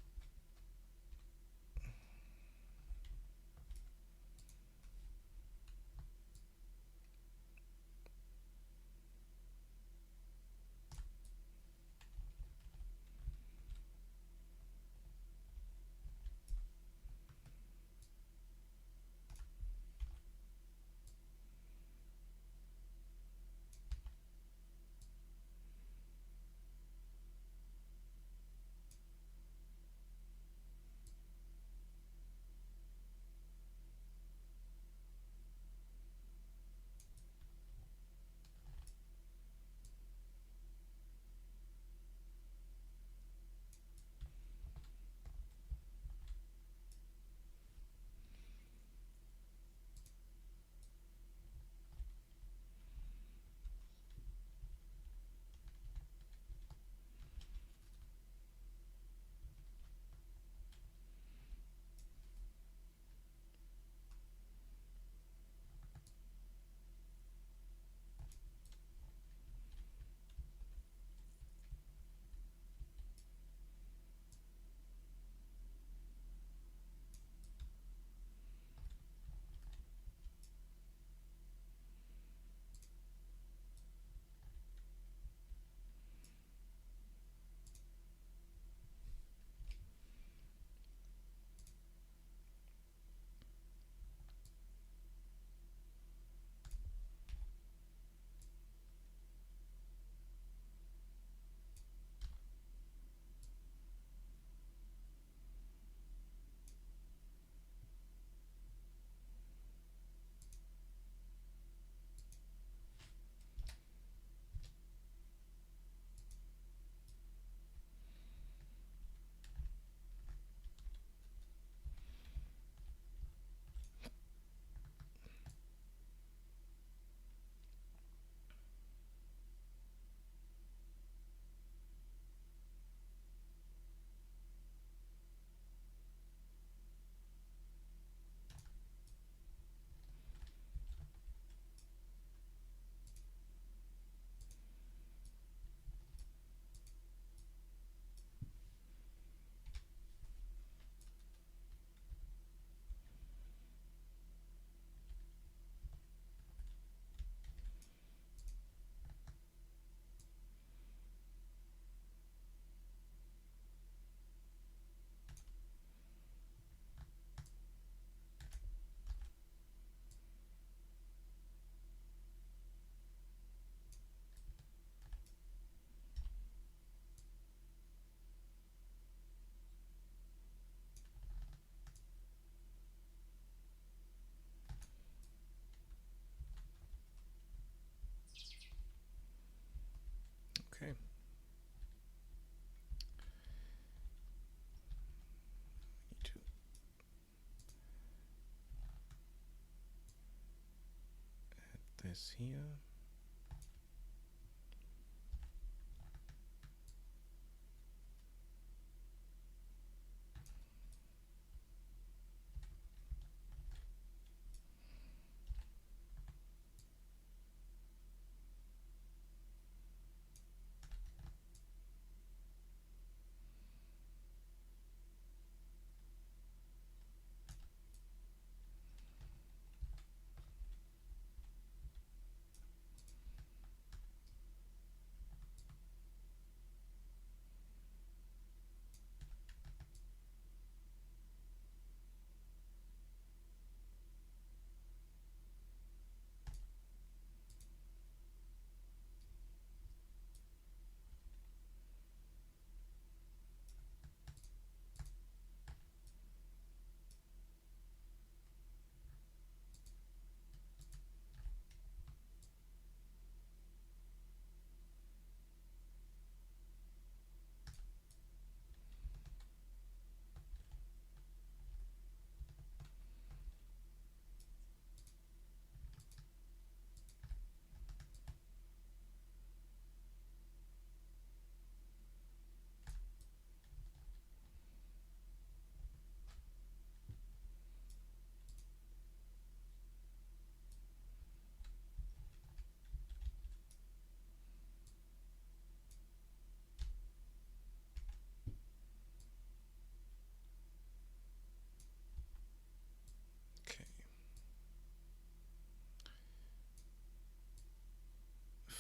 Okay. Need to add this here.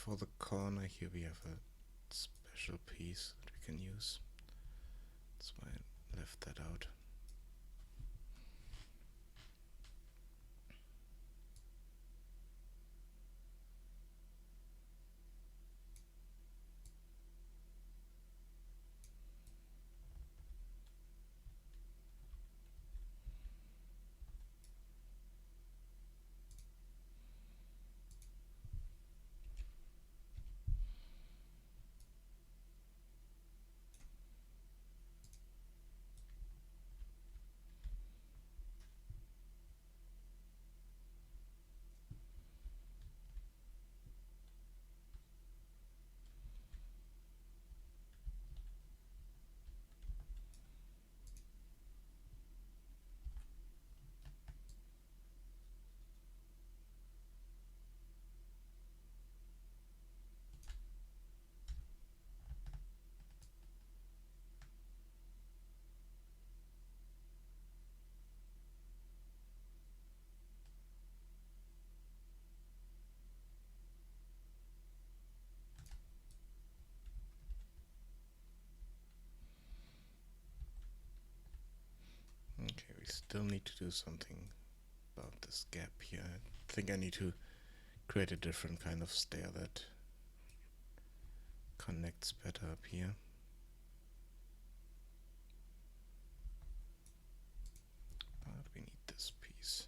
for the corner here we have a special piece that we can use. That's why I left that out. Okay, we still need to do something about this gap here. I think I need to create a different kind of stair that connects better up here. But we need this piece.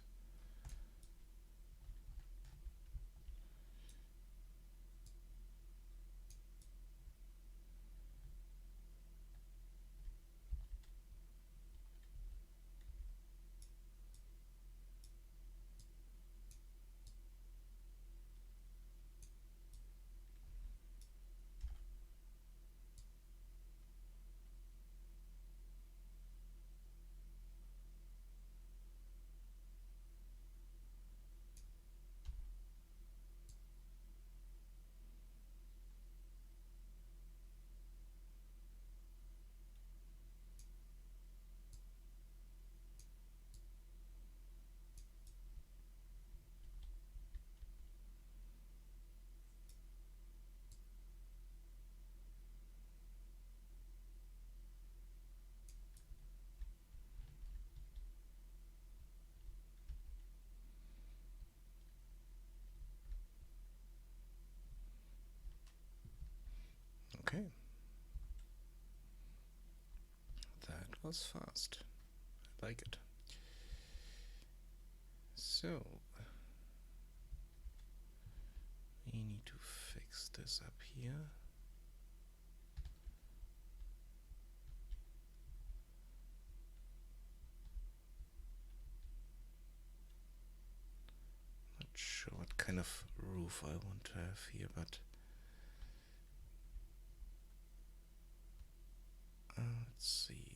Okay. That was fast. I like it. So, we need to fix this up here. Not sure what kind of roof I want to have here, but let's see.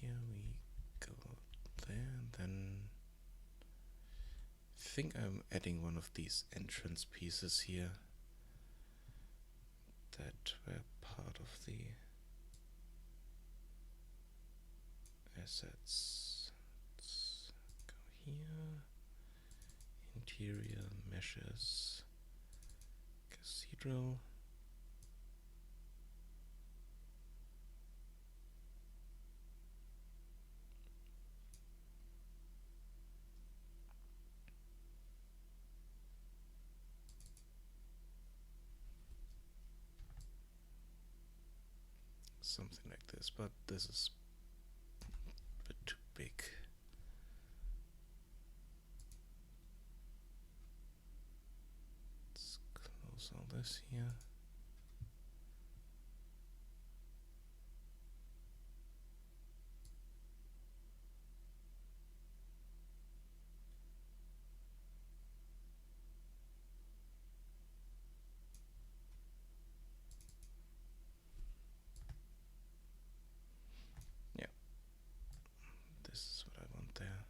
Here we go there, and then I think I'm adding one of these entrance pieces here that were part of the assets. Let's go here. Interior meshes, cathedral. Something like this, but this is a bit too big. Let's close all this here. Yeah, this is what I want there.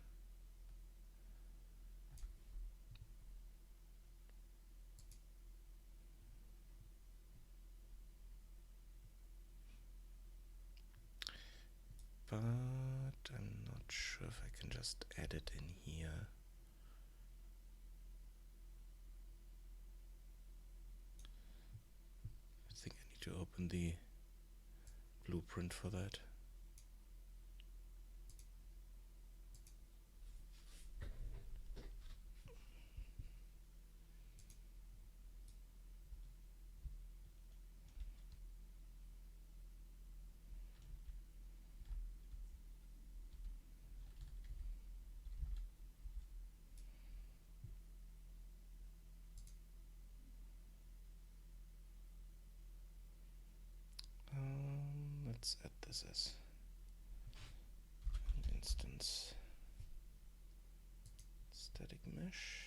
But I'm not sure if I can just add it in here. need to open the blueprint for that. Let's add this as an instance static mesh.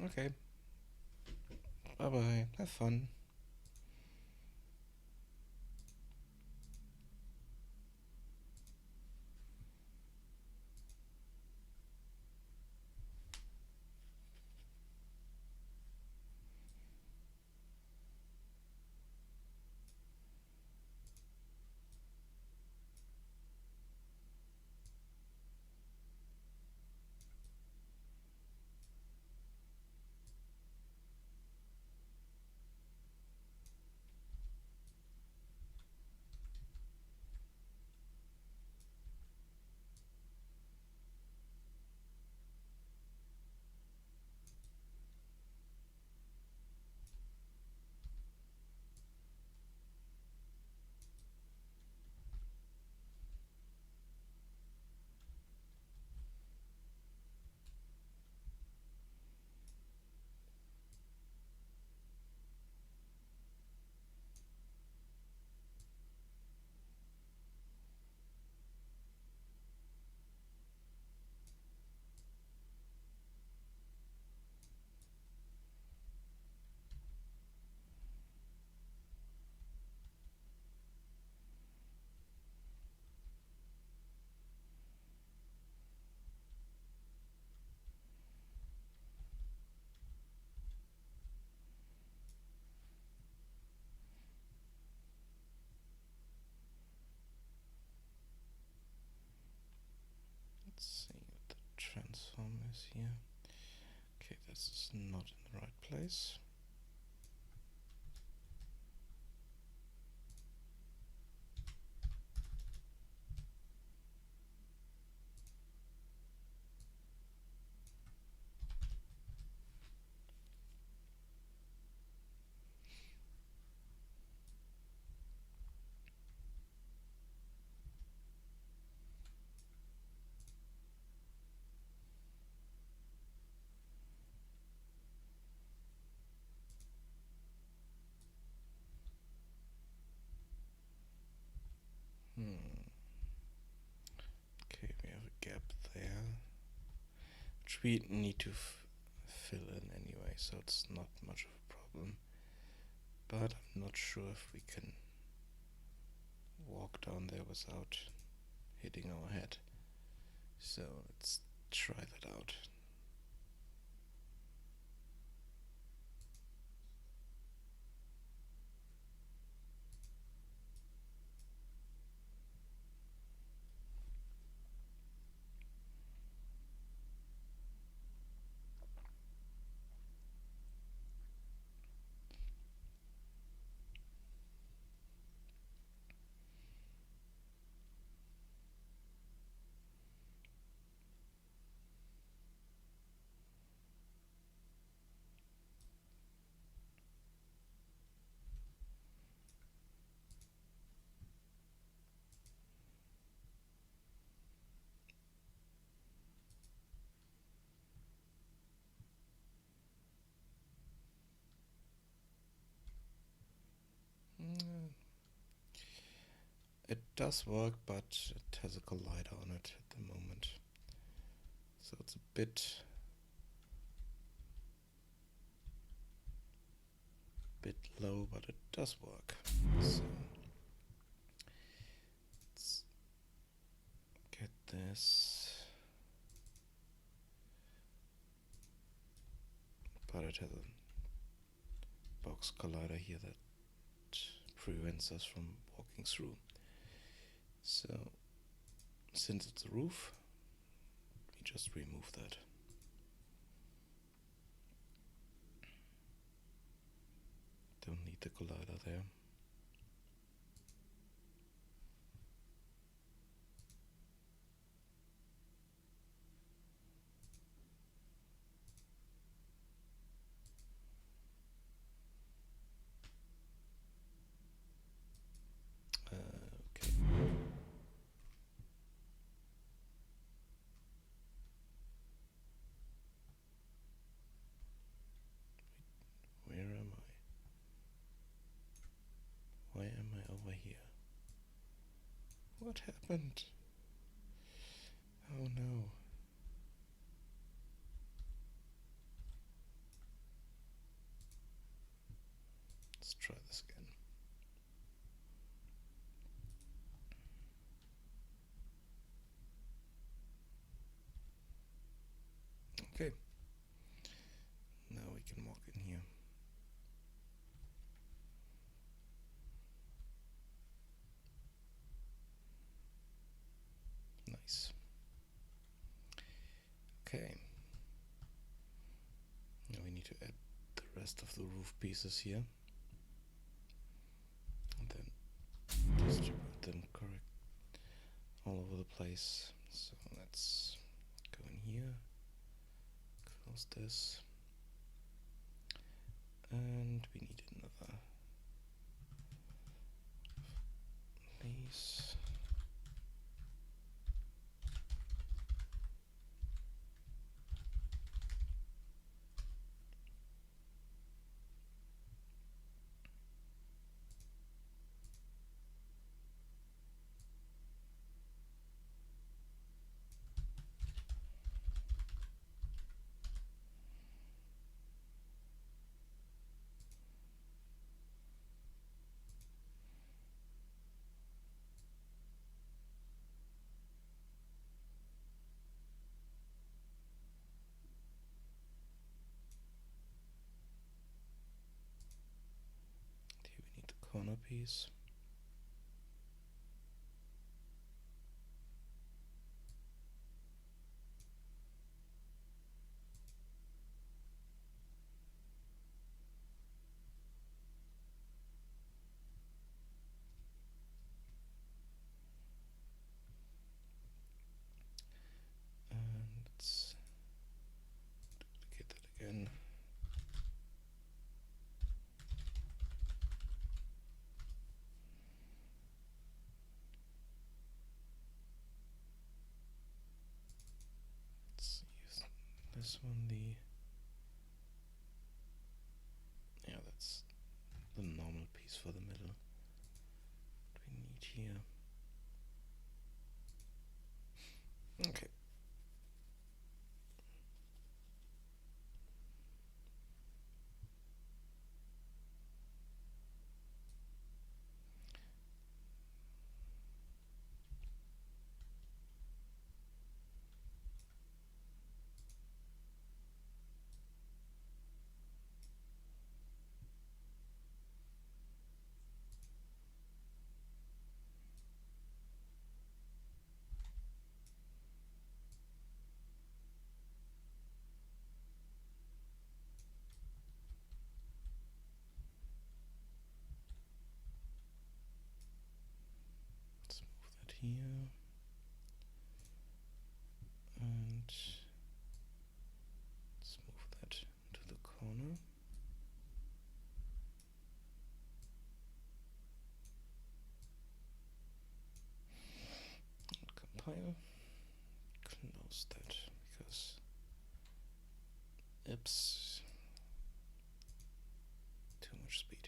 Okay, bye bye, have fun. Let's see what the transform is here. Okay, this is not in the right place. Okay, we have a gap there, which we need to fill in anyway, so it's not much of a problem. But I'm not sure if we can walk down there without hitting our head. So let's try that out. It does work, but it has a collider on it at the moment. So it's a bit bit low, but it does work. So let's get this. But it has a box collider here that prevents us from walking through. So since it's a roof, we just remove that. Don't need the collider there. Okay. Where am I? Why am I over here? What happened? Oh no. Let's try this again. Okay. Now we can walk in here. Nice. Okay. Now we need to add the rest of the roof pieces here. And then distribute them correct all over the place. So let's go in here, close this, and we need another these. Here we need the corner piece. And let's duplicate that again. Let's use this one, that's the normal piece for the middle. What we need here. Okay. Let's move that here. And let's move that to the corner. And compile. Close that because oops, too much speed.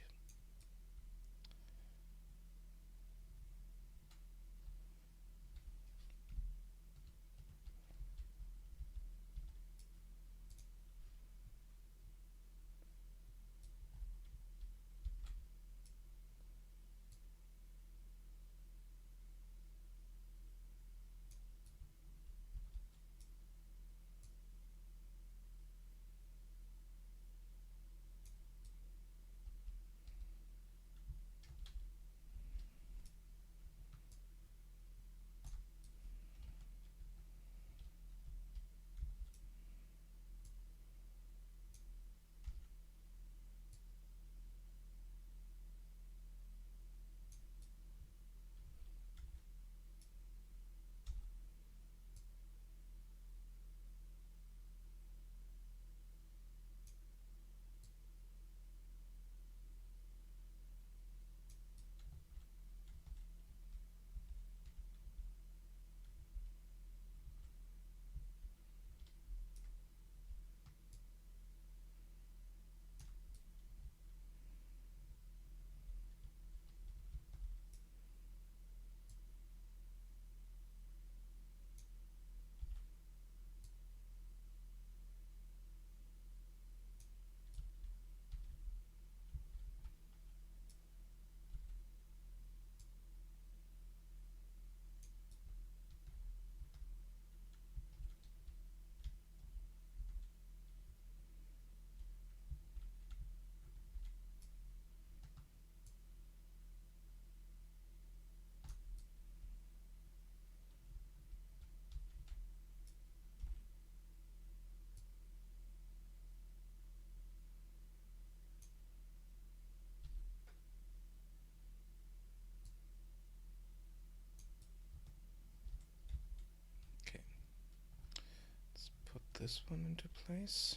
this one into place.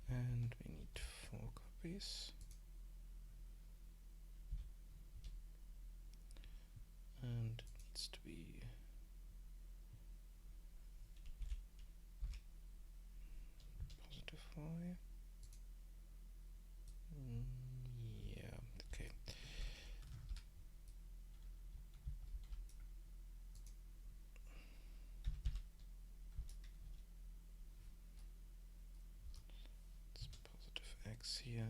And we need 4 copies. And it needs to be +y. Yeah, okay. It's +x here.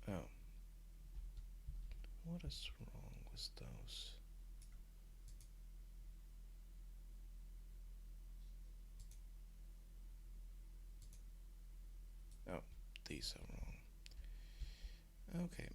Oh. What is wrong with those? Oh, these are wrong. Okay.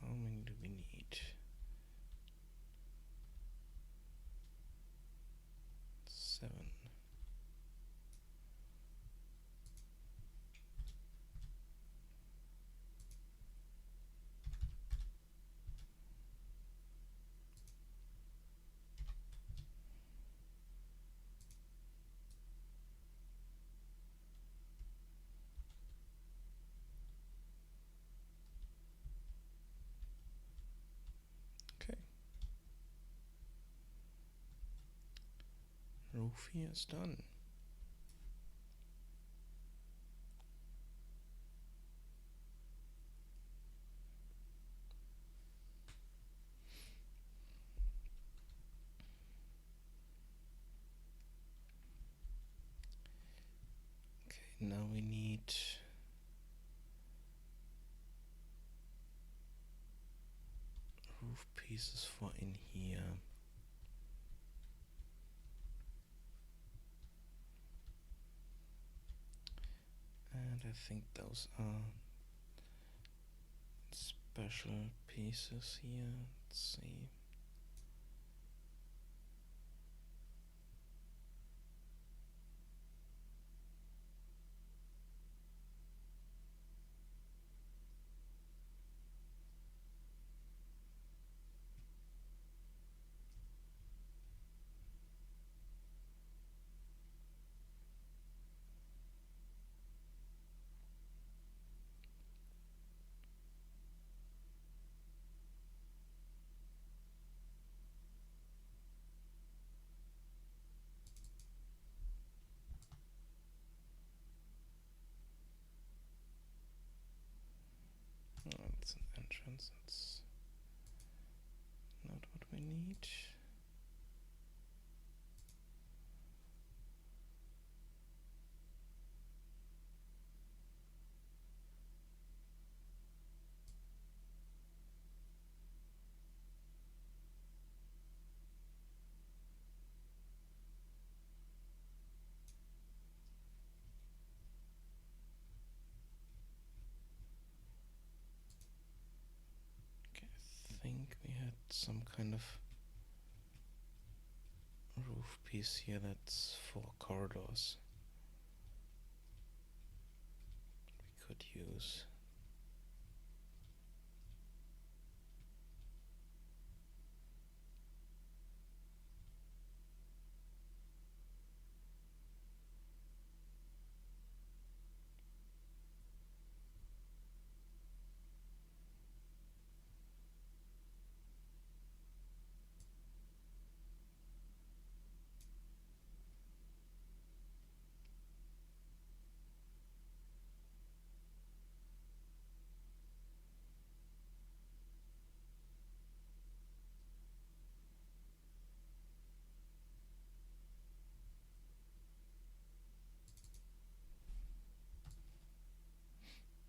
How many do we need? 7. Okay. Roof here is done. Okay, now we need roof pieces for in here. And I think those are special pieces here. Let's see. Oh, it's an entrance. That's not what we need. Okay, I think we had some kind of roof piece here that's for corridors we could use.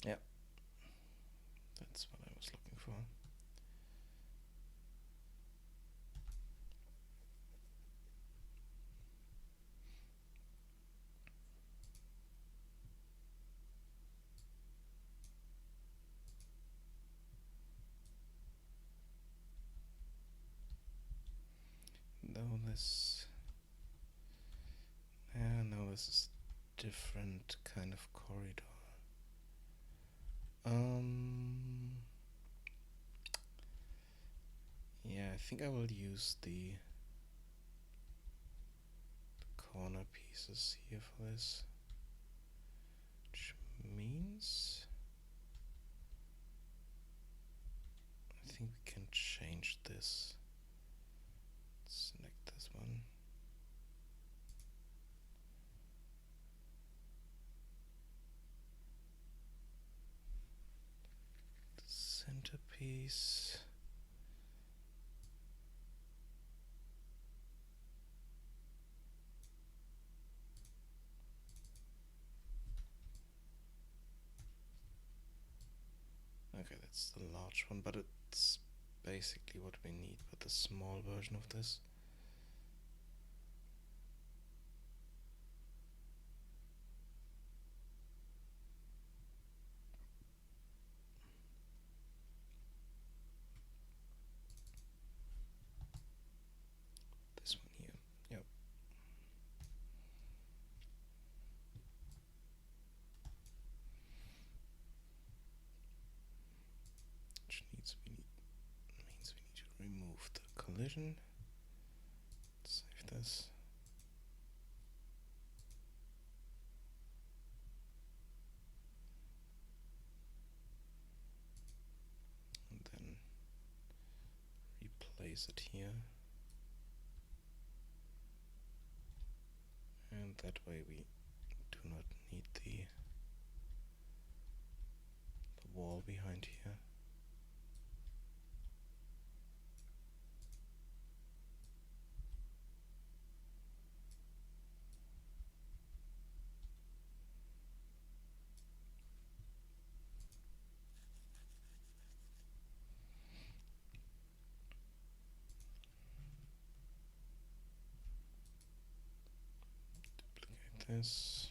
Yeah, that's what I was looking for. Though this, no, this is different kind of corridor. Yeah, I think I will use the corner pieces here for this, which means I think we can change this. Select this one. The centerpiece. Okay, that's the large one, but it's basically what we need, but the small version of this. This one here. Yep. Which means we need to remove the collision. Save this. And then replace it here. And that way we do not need the wall behind here. Duplicate this.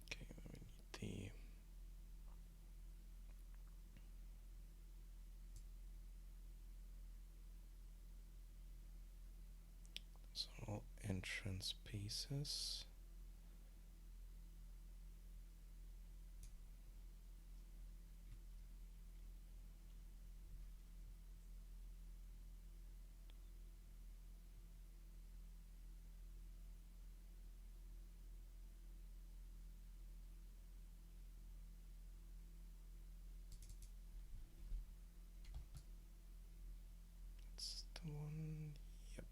Okay, we need the all entrance pieces. That's the one. Yep.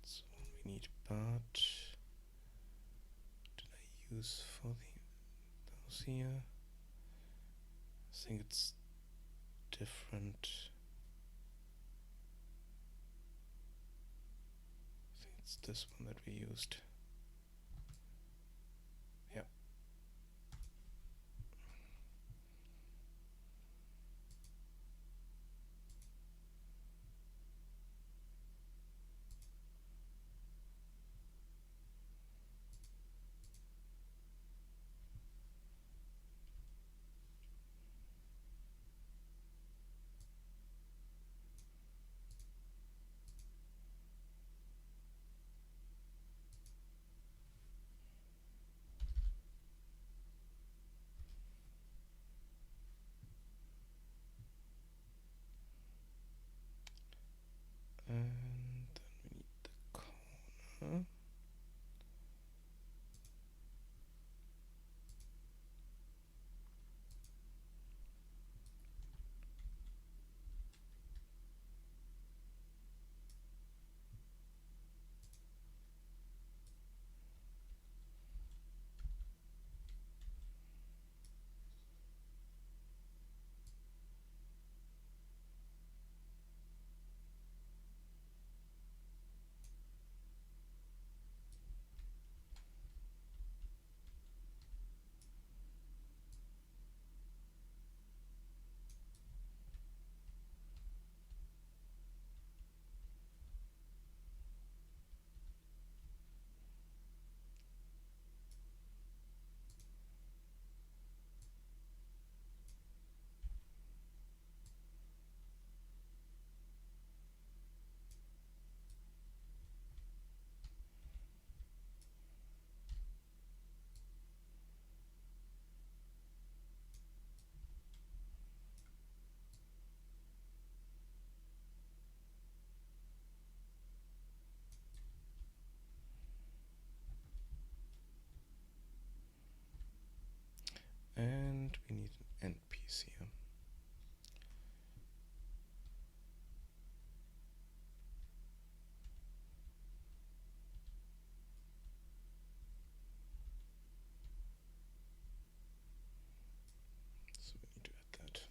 That's the one we need, but here. I think it's different. I think it's this one that we used. Yeah. And then we need the corner. And we need an end piece here. So we need to add that.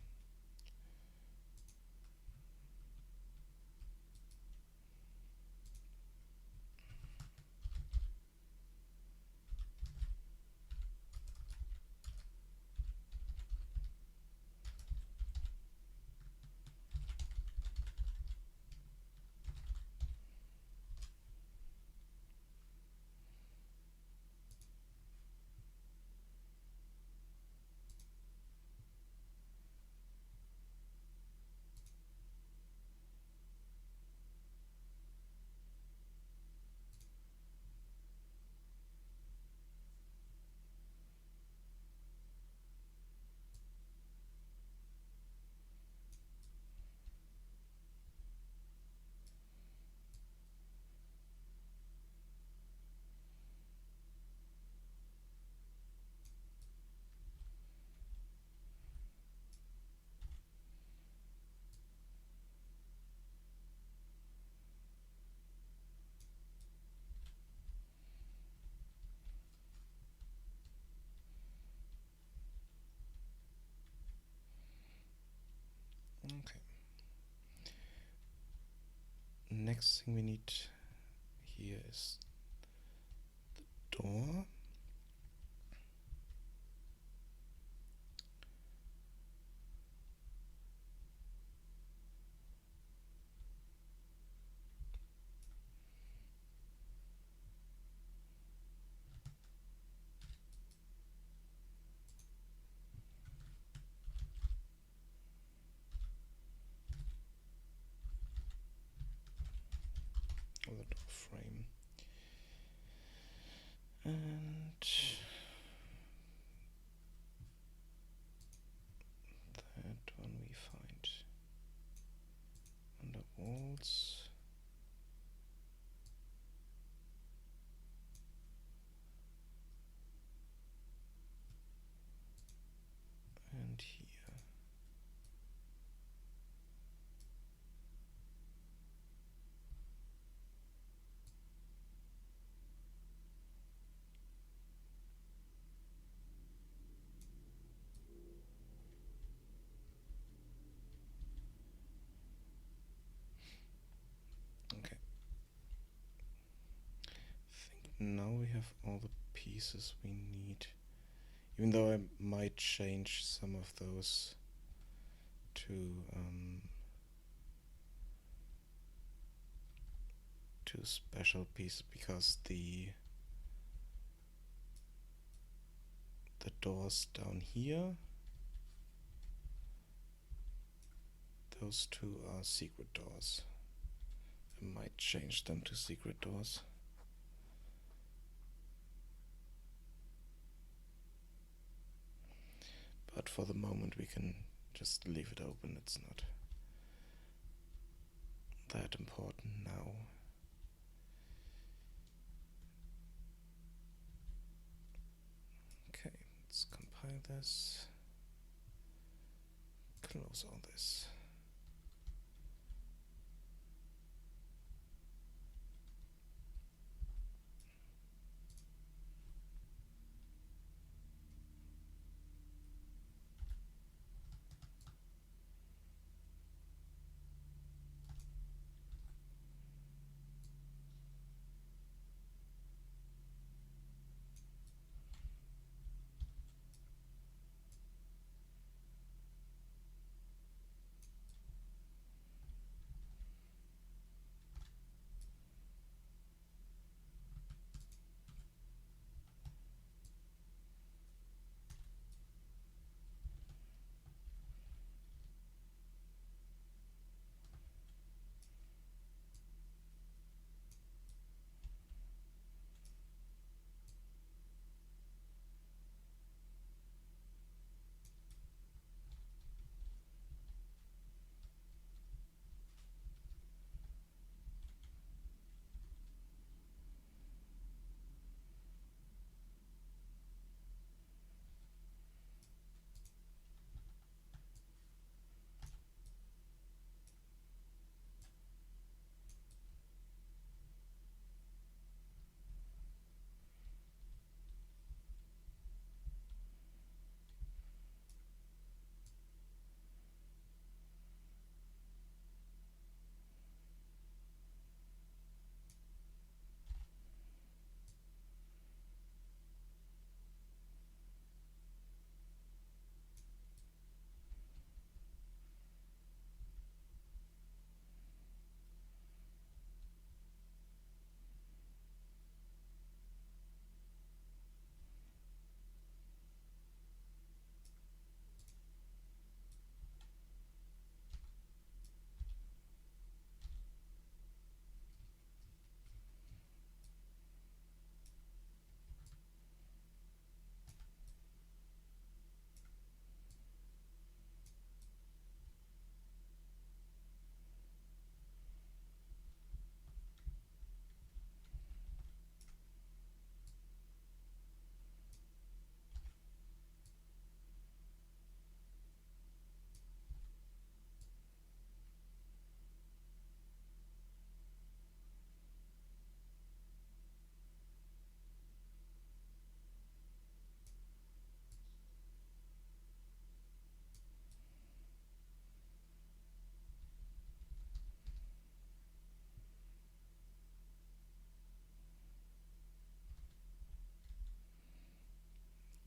Okay. Next thing we need here is the door. Or the door frame. And now we have all the pieces we need. Even though I might change some of those to special pieces, because the doors down here, those two are secret doors. I might change them to secret doors. But for the moment we can just leave it open. It's not that important now. Okay, let's compile this. Close all this.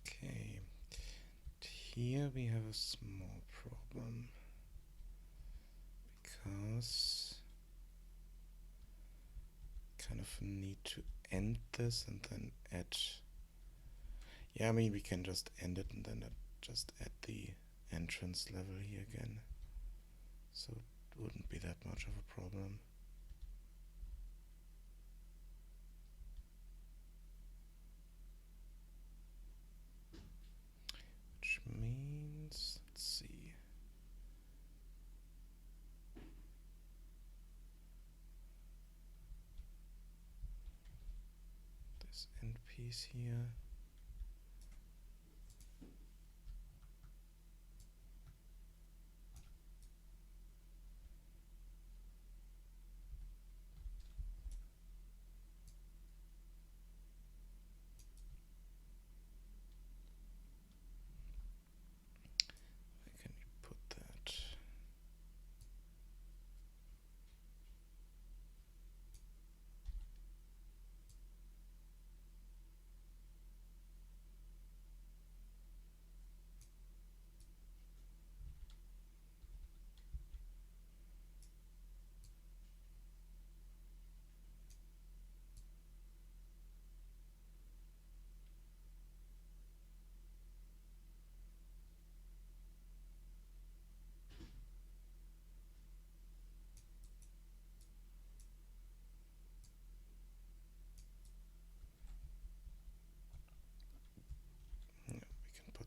Okay, here we have a small problem, because kind of need to end this and then add. Yeah, I mean, we can just end it and then just add the entrance level here again, so it wouldn't be that much of a problem. Which means, let's see. This end piece here. Where can you put that?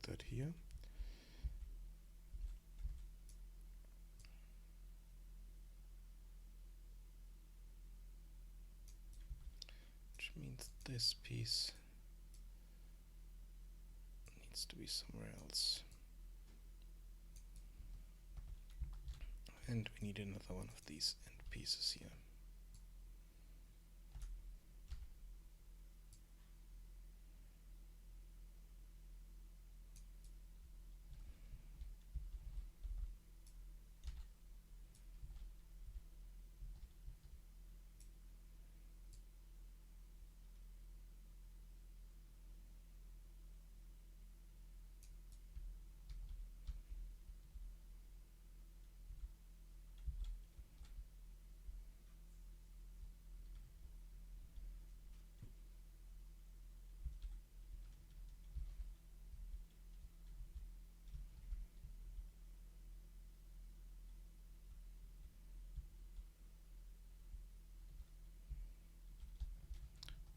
that here. Which means this piece needs to be somewhere else. And we need another one of these end pieces here.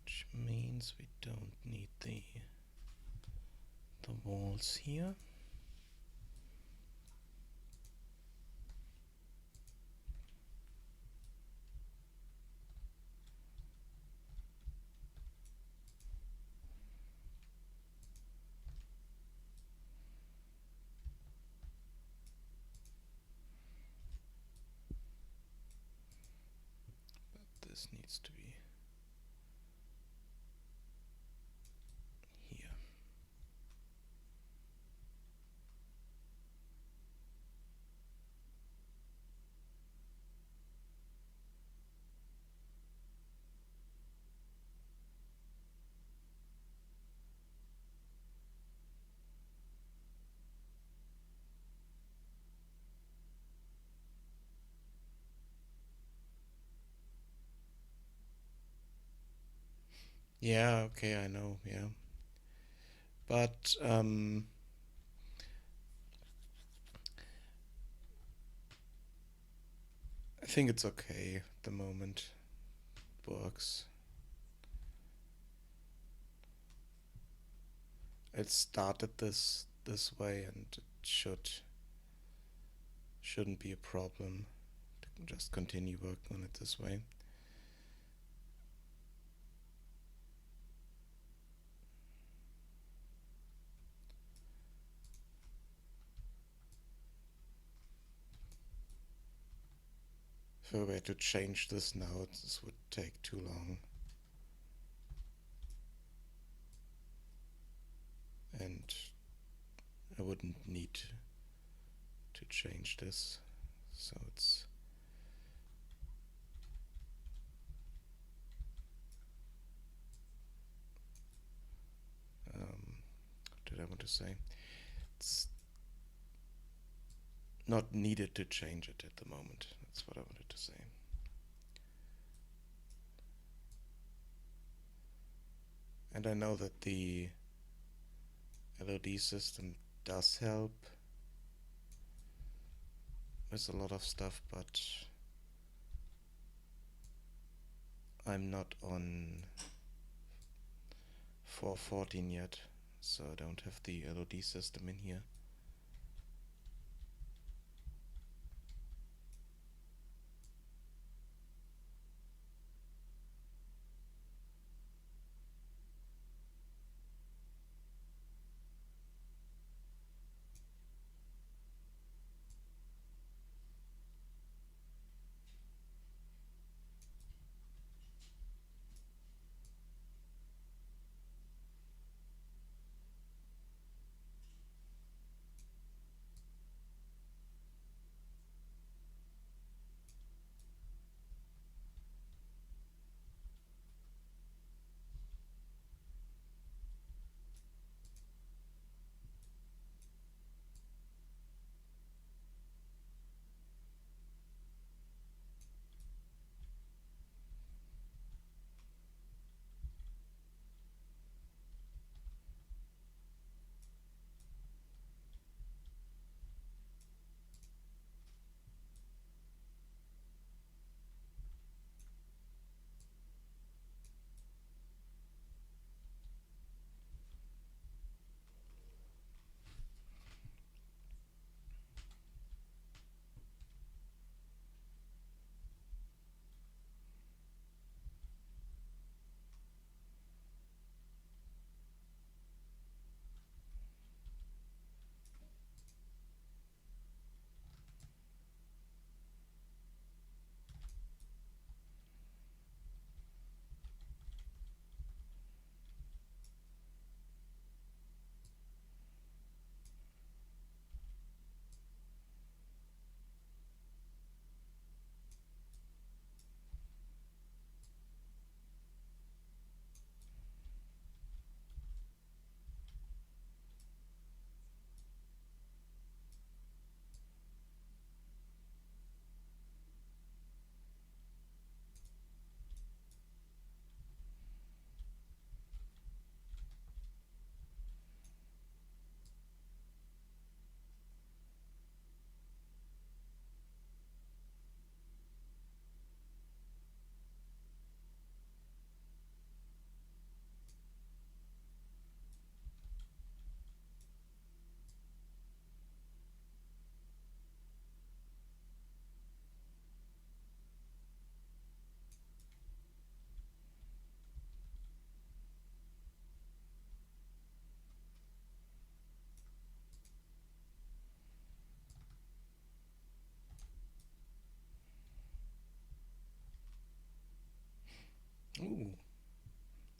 Which means we don't need the walls here. But this needs to be here. Yeah, okay, I know, yeah. But I think it's okay at the moment. It works. It started this way, and it shouldn't be a problem to just continue working on it this way. If I were to change this now, this would take too long. And I wouldn't need to change this. So it's what did I want to say? It's not needed to change it at the moment. That's what I wanted to say. And I know that the LOD system does help with a lot of stuff, but I'm not on 4.14 yet, so I don't have the LOD system in here.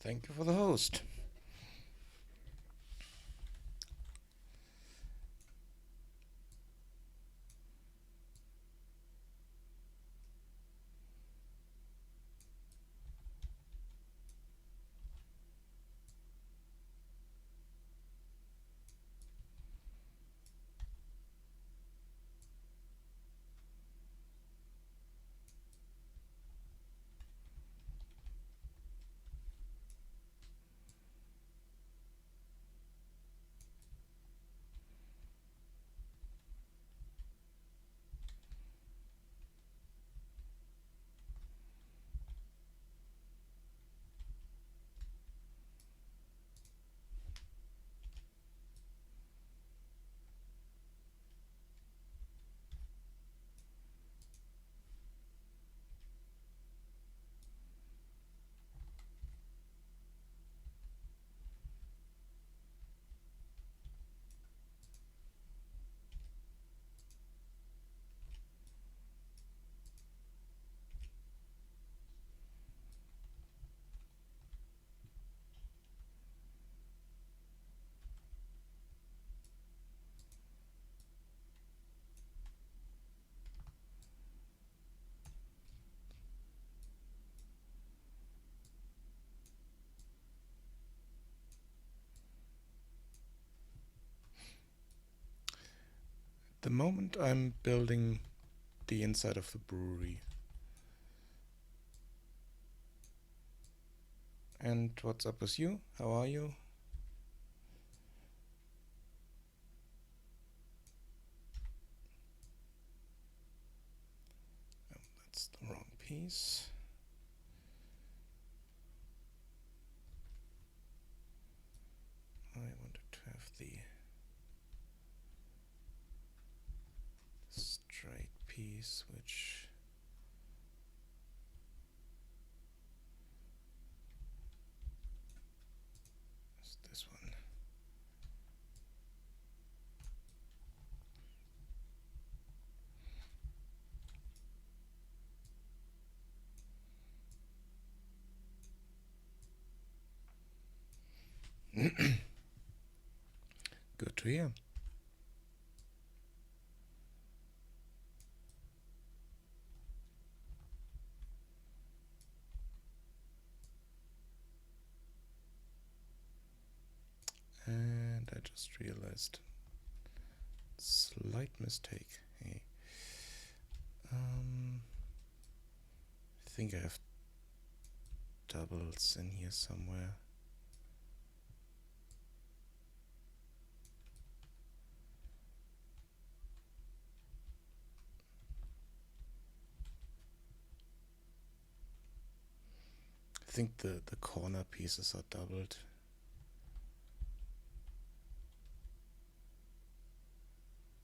Thank you for the host. At the moment I'm building the inside of the brewery. And what's up with you? How are you? Oh, that's the wrong piece. I wanted to have the straight piece, which is this one. Good to hear. And I just realized slight mistake. Hey. I think I have doubles in here somewhere. I think the corner pieces are doubled.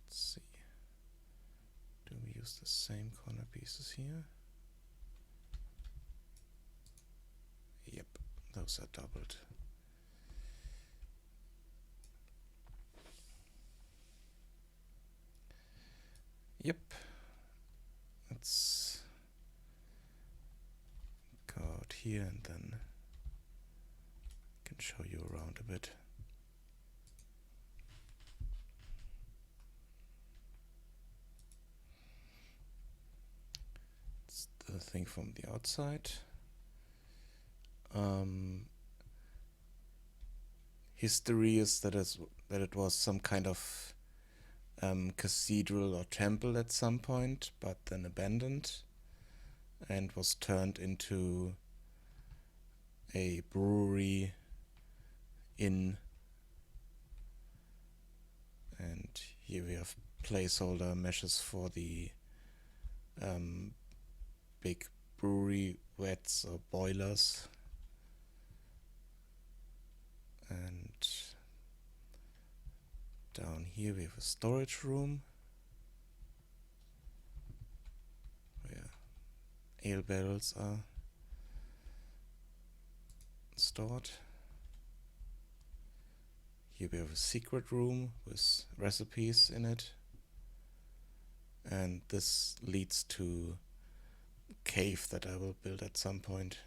Let's see. Do we use the same corner pieces here? Yep, those are doubled. Yep. Let's go out here and then I can show you around a bit. It's the thing from the outside. History is that it was some kind of cathedral or temple at some point, but then abandoned and was turned into a brewery inn. And here we have placeholder meshes for the big brewery vats or boilers. And down here we have a storage room where ale barrels are stored. Here we have a secret room with recipes in it. And this leads to a cave that I will build at some point.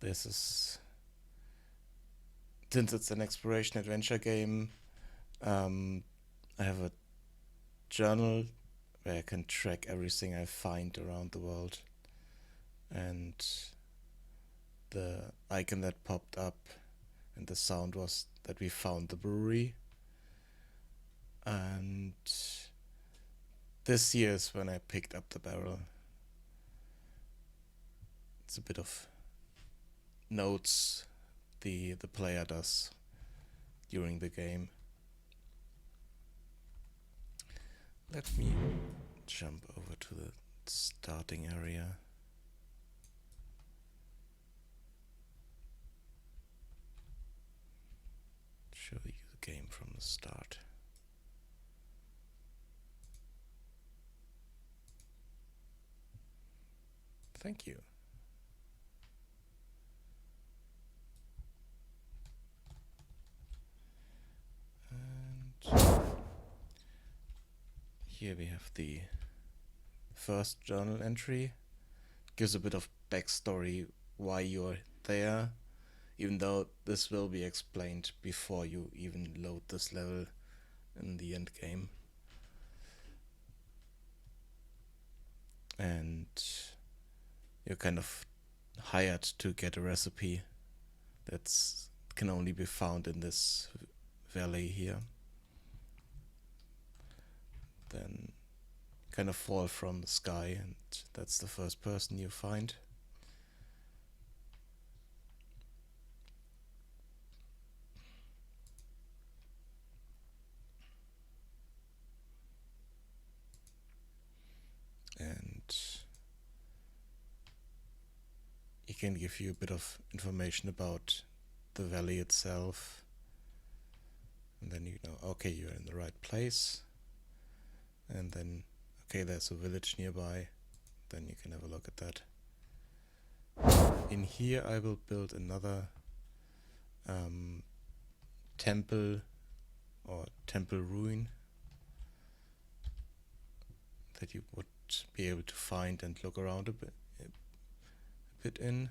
This is, since it's an exploration adventure game, I have a journal where I can track everything I find around the world. And the icon that popped up and the sound was that we found the brewery. And this year is when I picked up the barrel. It's a bit of notes the player does during the game. Let me jump over to the starting area. Show you the game from the start. Thank you. And here we have the first journal entry. Gives a bit of backstory why you're there, even though this will be explained before you even load this level in the end game. And you're kind of hired to get a recipe that's can only be found in this valley here. Then kind of fall from the sky, and that's the first person you find. And it can give you a bit of information about the valley itself. And then you know, okay, you're in the right place. And then, okay, there's a village nearby. Then you can have a look at that. In here I will build another temple or temple ruin that you would be able to find and look around a bit in.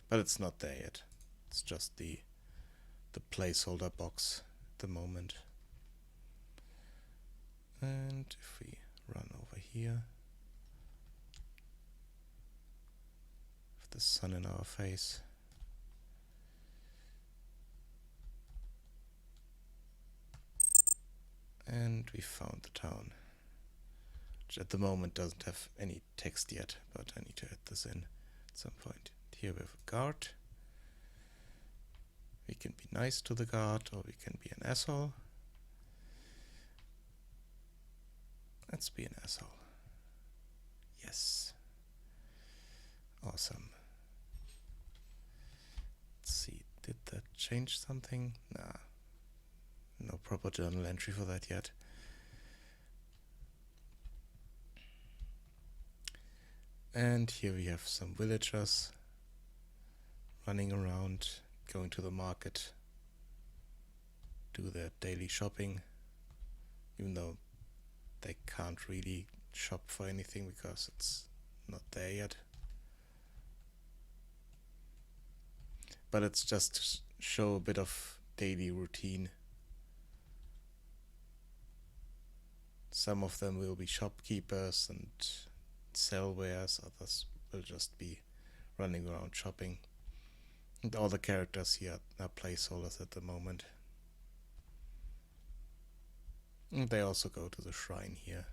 But it's not there yet. It's just the placeholder box at the moment. And if we run over here, with the sun in our face, and we found the town, which at the moment doesn't have any text yet, but I need to add this in at some point. Here we have a guard. We can be nice to the guard, or we can be an asshole. Let's be an asshole. Yes. Awesome. Let's see, did that change something? Nah. No proper journal entry for that yet. And here we have some villagers running around, going to the market, do their daily shopping, even though they can't really shop for anything because it's not there yet. But it's just to show a bit of daily routine. Some of them will be shopkeepers and sell wares, others will just be running around shopping. And all the characters here are placeholders at the moment. And they also go to the shrine here,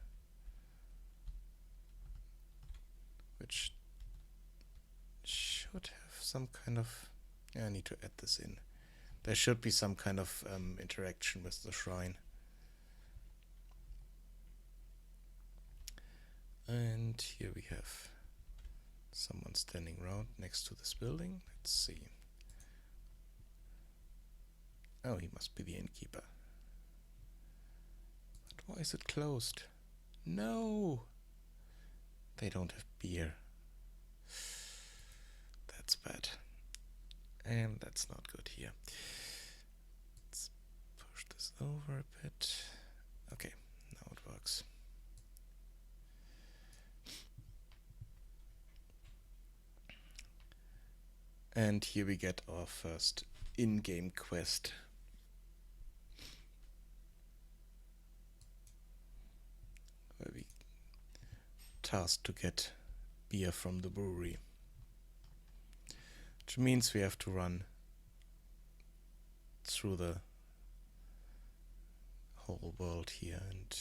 which should have some kind of... I need to add this in. There should be some kind of interaction with the shrine. And here we have someone standing around next to this building. Let's see. Oh, he must be the innkeeper. But why is it closed? No! They don't have beer. That's bad. And that's not good here. Let's push this over a bit. Okay, now it works. And here we get our first in-game quest. Where we tasked to get beer from the brewery. Which means we have to run through the whole world here and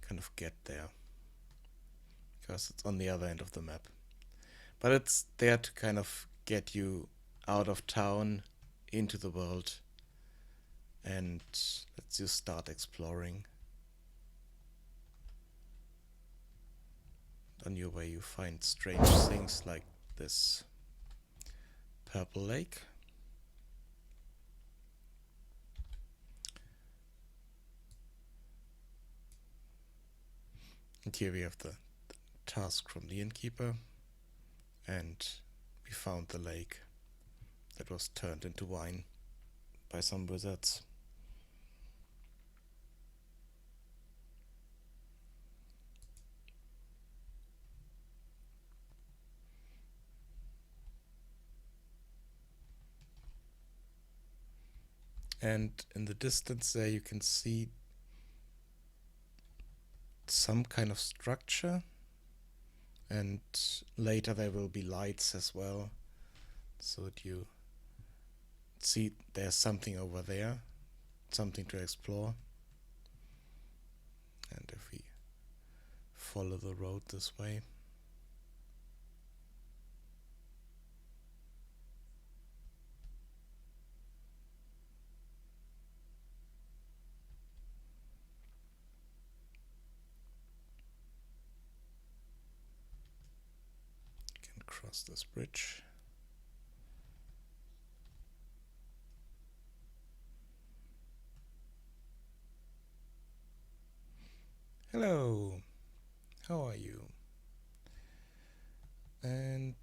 kind of get there. Because it's on the other end of the map. But it's there to kind of get you out of town, into the world, and lets you start exploring. On your way you find strange things like this purple lake. And here we have the task from the innkeeper, and we found the lake that was turned into wine by some wizards. And in the distance there you can see some kind of structure, and later there will be lights as well, so that you see there's something over there, something to explore. And if we follow the road this way, you can cross this bridge. Hello, how are you? And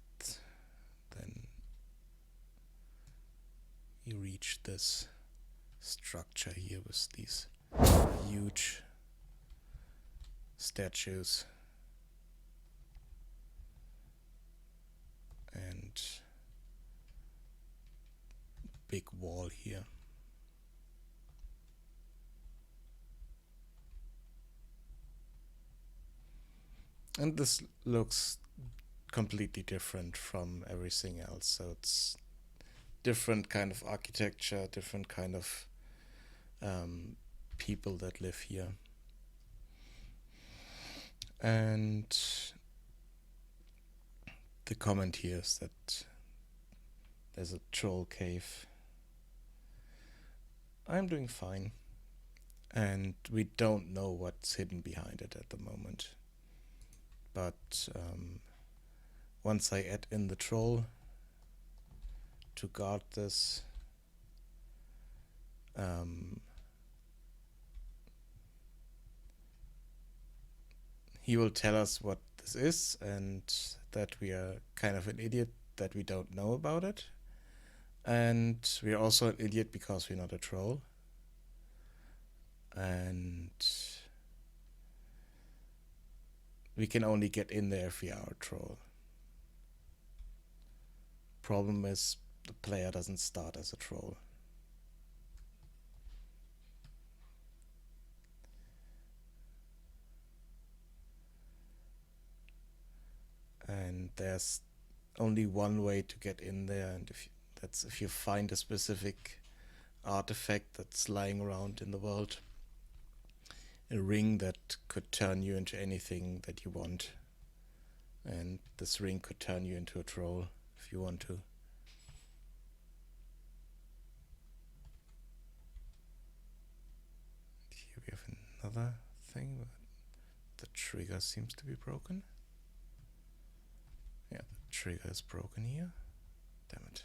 then you reach this structure here with these huge statues and big wall here. And this looks completely different from everything else, so it's different kind of architecture, different kind of people that live here. And the comment here is that there's a troll cave. I'm doing fine, and we don't know what's hidden behind it at the moment. But once I add in the troll to guard this, he will tell us what this is and that we are kind of an idiot that we don't know about it. And we are also an idiot because we're not a troll. And we can only get in there if we are a troll. Problem is, the player doesn't start as a troll. And there's only one way to get in there, and if you find a specific artifact that's lying around in the world. A ring that could turn you into anything that you want. And this ring could turn you into a troll if you want to. Here we have another thing, but the trigger seems to be broken. Yeah, the trigger is broken here. Damn it.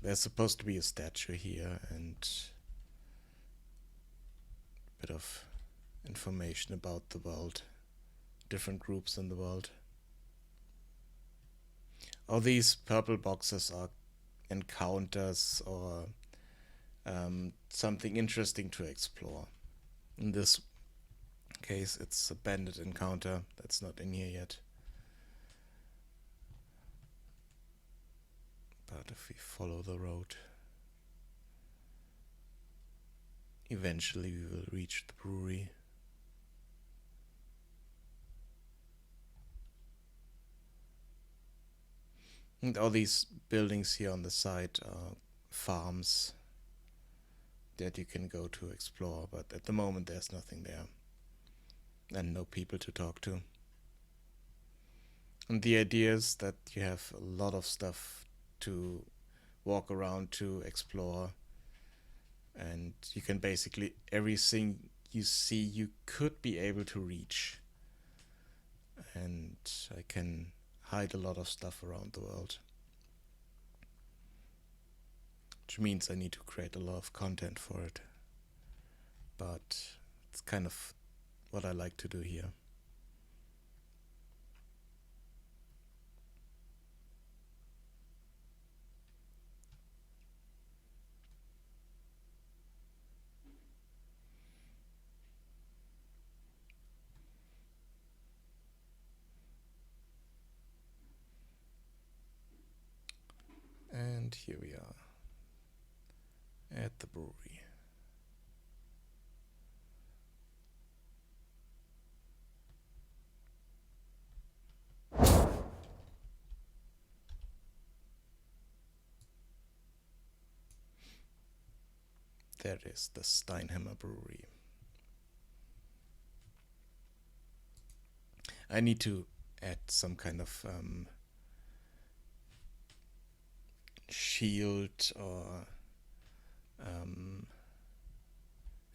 There's supposed to be a statue here and a bit of information about the world, different groups in the world. All these purple boxes are encounters or something interesting to explore. In this In case it's a bandit encounter that's not in here yet. But if we follow the road, eventually we will reach the brewery. And all these buildings here on the side are farms that you can go to explore, but at the moment there's nothing there. And no people to talk to. And the idea is that you have a lot of stuff to walk around, to explore, and you can basically, everything you see you could be able to reach. And I can hide a lot of stuff around the world, which means I need to create a lot of content for it, but it's kind of what I like to do here. And here we are at the brewery. There is the Steinhammer Brewery. I need to add some kind of shield or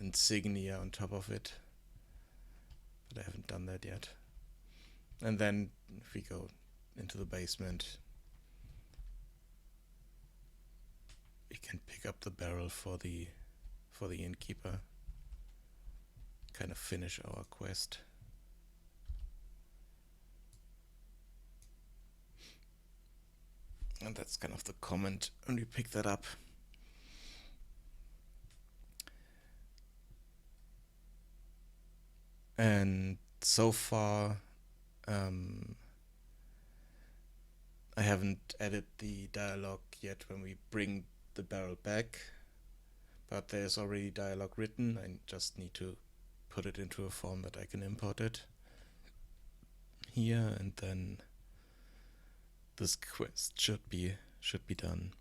insignia on top of it, but I haven't done that yet. And then if we go into the basement, we can pick up the barrel for the innkeeper, kind of finish our quest. And that's kind of the comment when we pick that up. And so far, I haven't added the dialogue yet when we bring the barrel back, but there's already dialogue written. I just need to put it into a form that I can import it here, and then this quest should be done.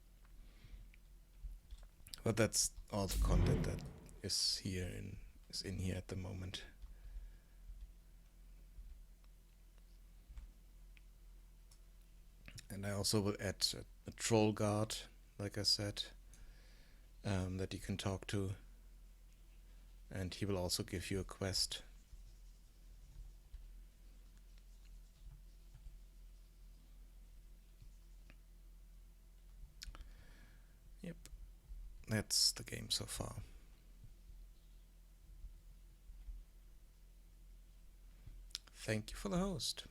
But that's all the content that is in here at the moment. And I also will add a troll guard, like I said, that you can talk to, and he will also give you a quest. Yep, that's the game so far. Thank you for the host.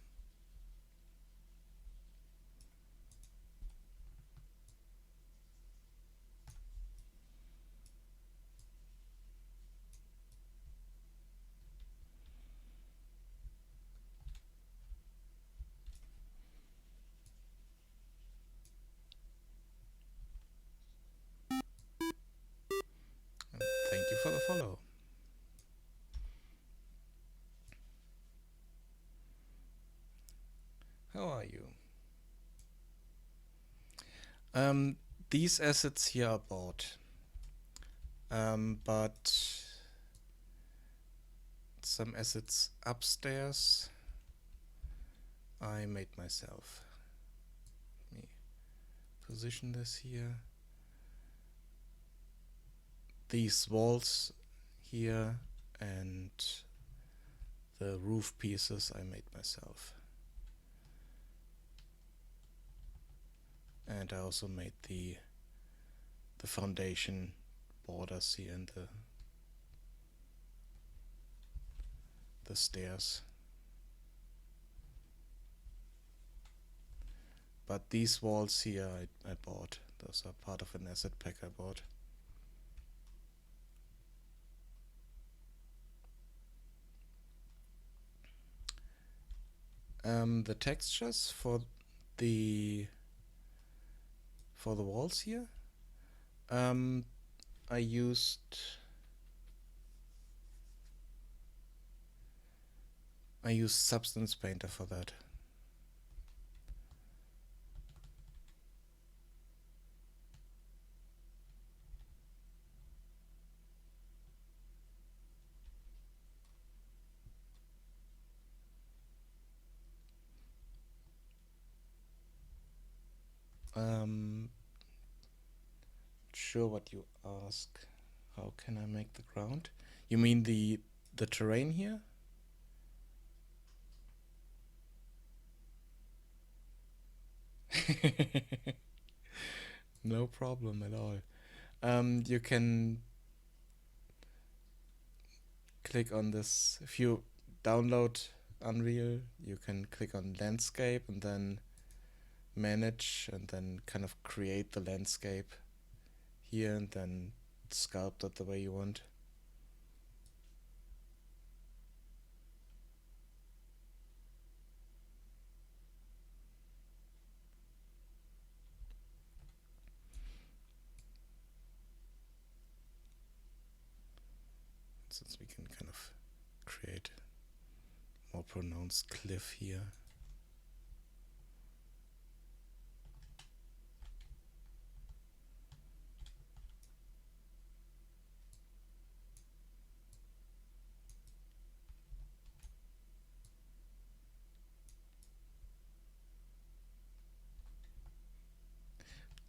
And thank you for the follow. How are you? These assets here are bought, but some assets upstairs I made myself. Let me position this here. These walls here and the roof pieces I made myself. And I also made the foundation borders here and the stairs. But these walls here I bought. Those are part of an asset pack I bought. The textures the for the walls here. Um, I used Substance Painter for that. Um, sure what you ask. How can I make the ground? You mean the terrain here? No problem at all. You can click on this. If you download Unreal, you can click on landscape and then manage and then kind of create the landscape here and then sculpt it the way you want. Since we can kind of create more pronounced cliff here.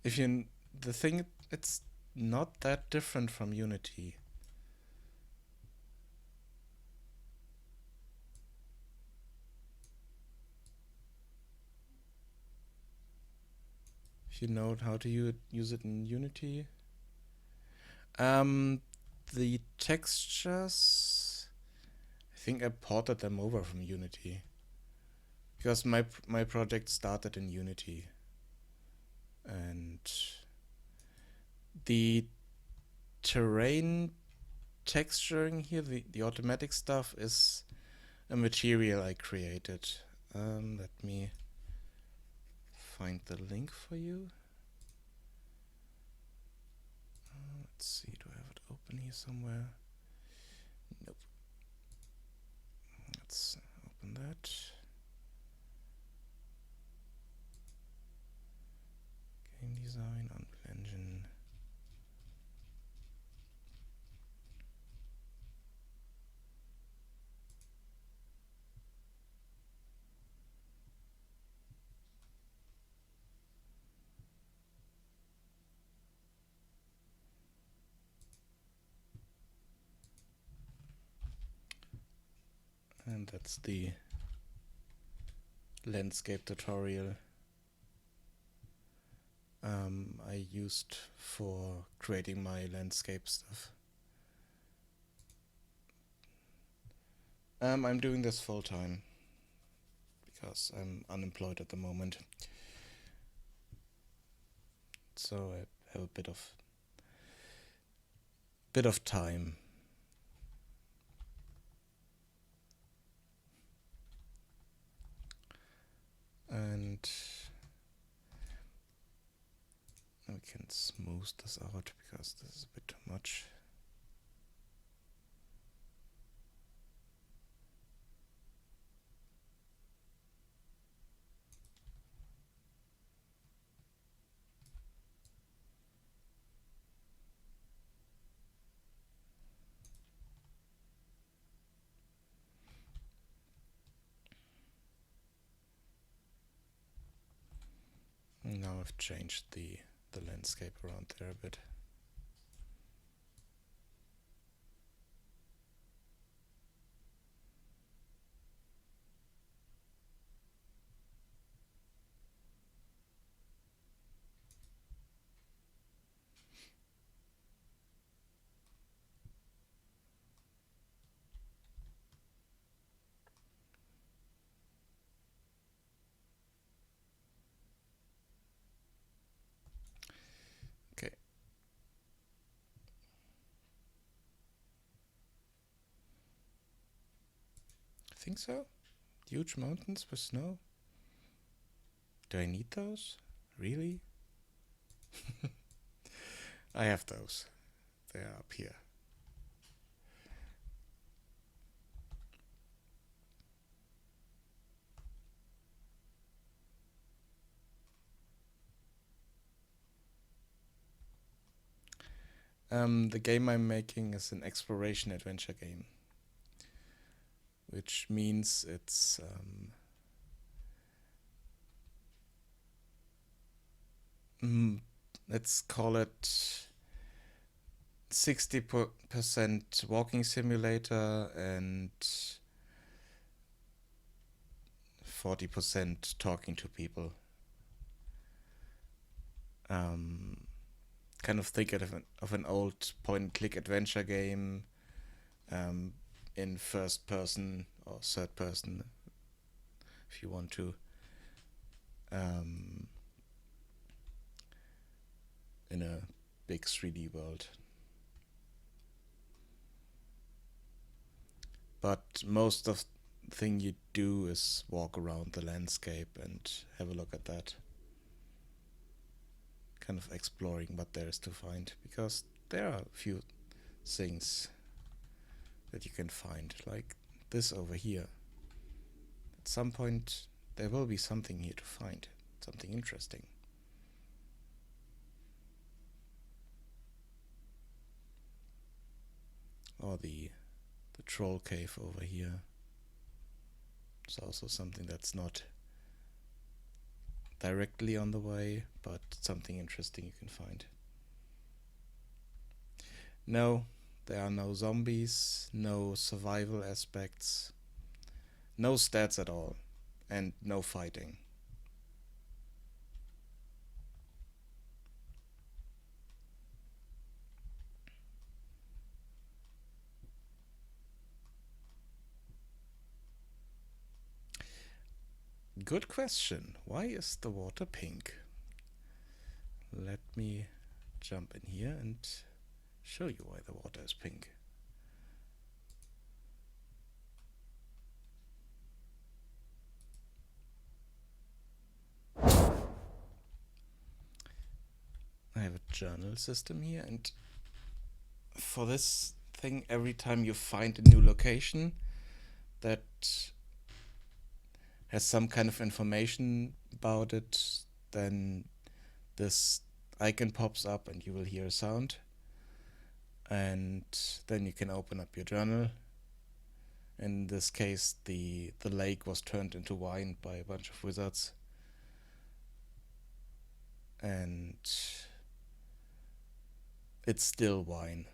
If you the thing, it's not that different from Unity. If you know how to use it in Unity. The textures, I think I ported them over from Unity because my project started in Unity, and the terrain texturing here, the automatic stuff, is a material I created. Let me find the link for you. Let's see, do I have it open here somewhere? Nope. Let's open that. Game design, Unreal Engine. And that's the landscape tutorial I used for creating my landscape stuff. I'm doing this full time because I'm unemployed at the moment, so I have a bit of time. And we can smooth this out because this is a bit too much. Now I've changed the landscape around there a bit. Okay. I think so. Huge mountains with snow? Do I need those? Really? I have those. They are up here. The game I'm making is an exploration adventure game, which means let's call it 60% walking simulator and 40% talking to people. Kind of think of an old point-and-click adventure game in first person or third person, if you want to. In a big 3D world. But most of the thing you do is walk around the landscape and have a look at that. Kind of exploring what there is to find, because there are a few things that you can find, like this over here. At some point there will be something here to find, something interesting. Or the troll cave over here. It's also something that's not directly on the way, but something interesting you can find. No, there are no zombies, no survival aspects, no stats at all, and no fighting. Good question. Why is the water pink? Let me jump in here and show you why the water is pink. I have a journal system here, and for this thing, every time you find a new location that has some kind of information about it, then this icon pops up and you will hear a sound, and then you can open up your journal. In this case, the lake was turned into wine by a bunch of wizards, and it's still wine.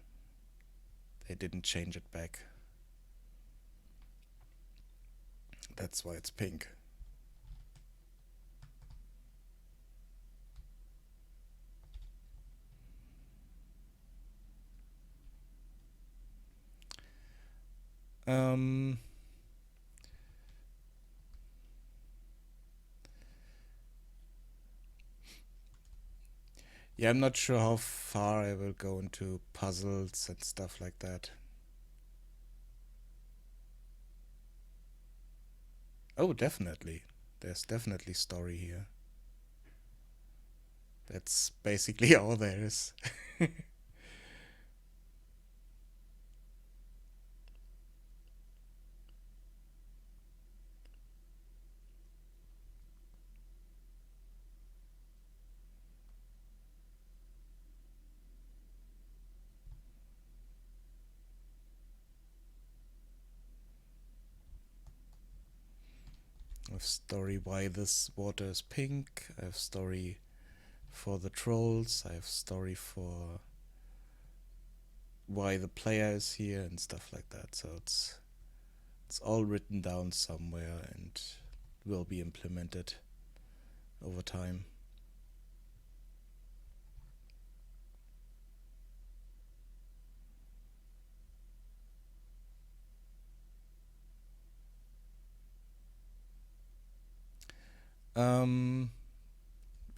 They didn't change it back. That's why it's pink. Yeah, I'm not sure how far I will go into puzzles and stuff like that. Oh, definitely. There's definitely story here. That's basically all there is. I have story why this water is pink. I have story for the trolls. I have story for why the player is here and stuff like that. So it's all written down somewhere and will be implemented over time.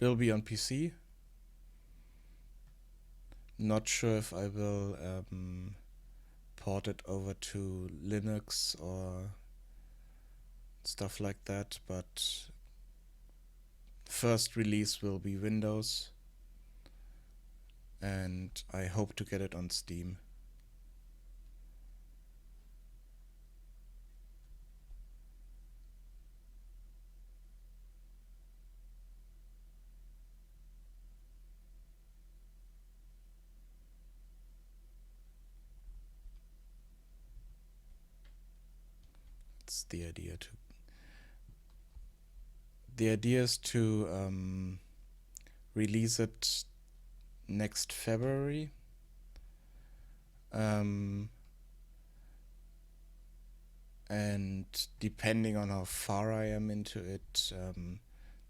Will be on PC. Not sure if I will port it over to Linux or stuff like that, but first release will be Windows, and I hope to get it on Steam. It's the idea to. The idea is to release it next February. And depending on how far I am into it,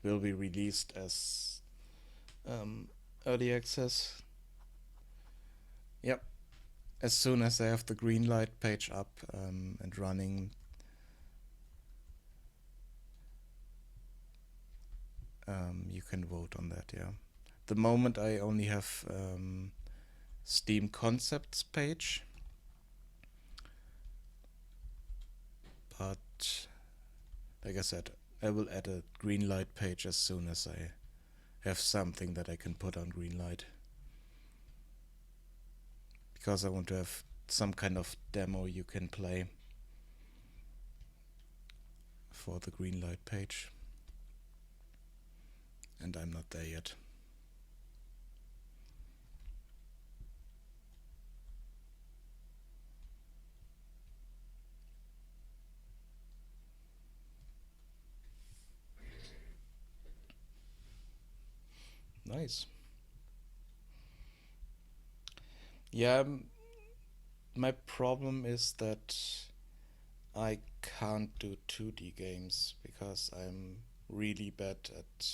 will be released as early access. Yep. As soon as I have the green light page up and running, you can vote on that, yeah. The moment I only have Steam concepts page, but like I said, I will add a green light page as soon as I have something that I can put on green light, because I want to have some kind of demo you can play for the green light page, and I'm not there yet. Nice. Yeah, my problem is that I can't do 2D games because I'm really bad at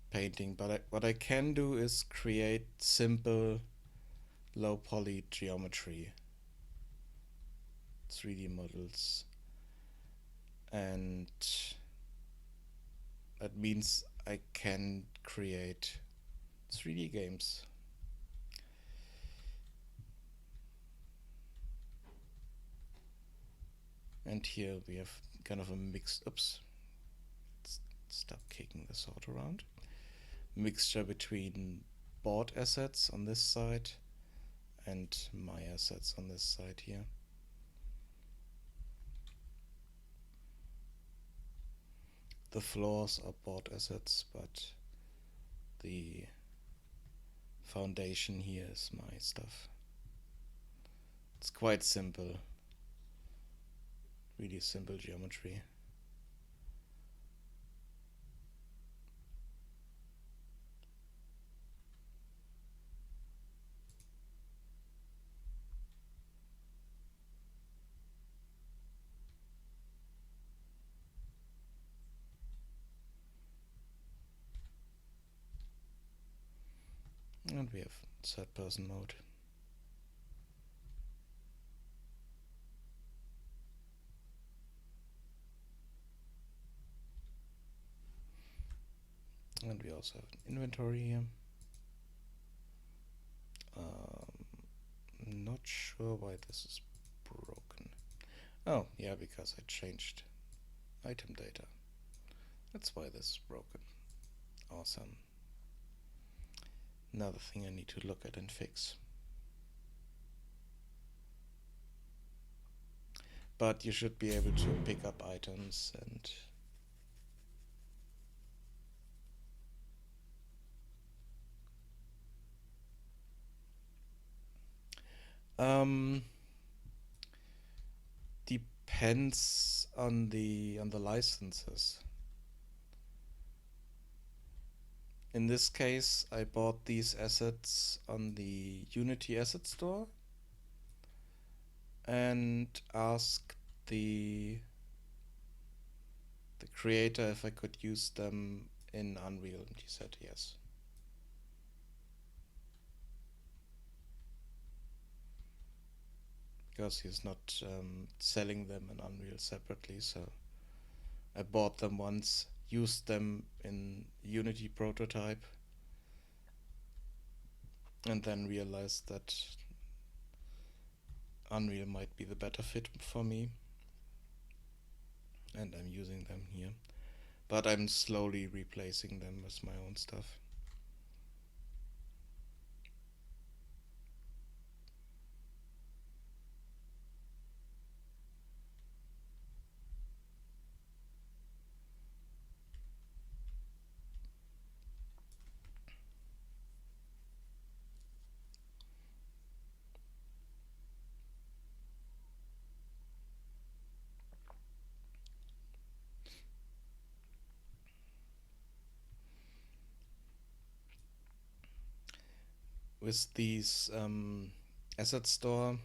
painting, but what I can do is create simple low poly geometry 3D models, and that means I can create 3D games. And here we have kind of a mixed, stop kicking the sword around, mixture between board assets on this side and my assets on this side here. The floors are board assets, but the foundation here is my stuff. It's quite simple, really simple geometry. And we have third person mode. And we also have an inventory here. Not sure why this is broken. Oh, yeah, because I changed item data. That's why this is broken. Awesome. Another thing I need to look at and fix. But you should be able to pick up items and depends on the licenses. In this case, I bought these assets on the Unity Asset Store and asked the creator if I could use them in Unreal, and he said yes. Because he's not selling them in Unreal separately, so I bought them once, used them in Unity prototype, and then realized that Unreal might be the better fit for me. and I'm using them here. But I'm slowly replacing them with my own stuff. With these asset store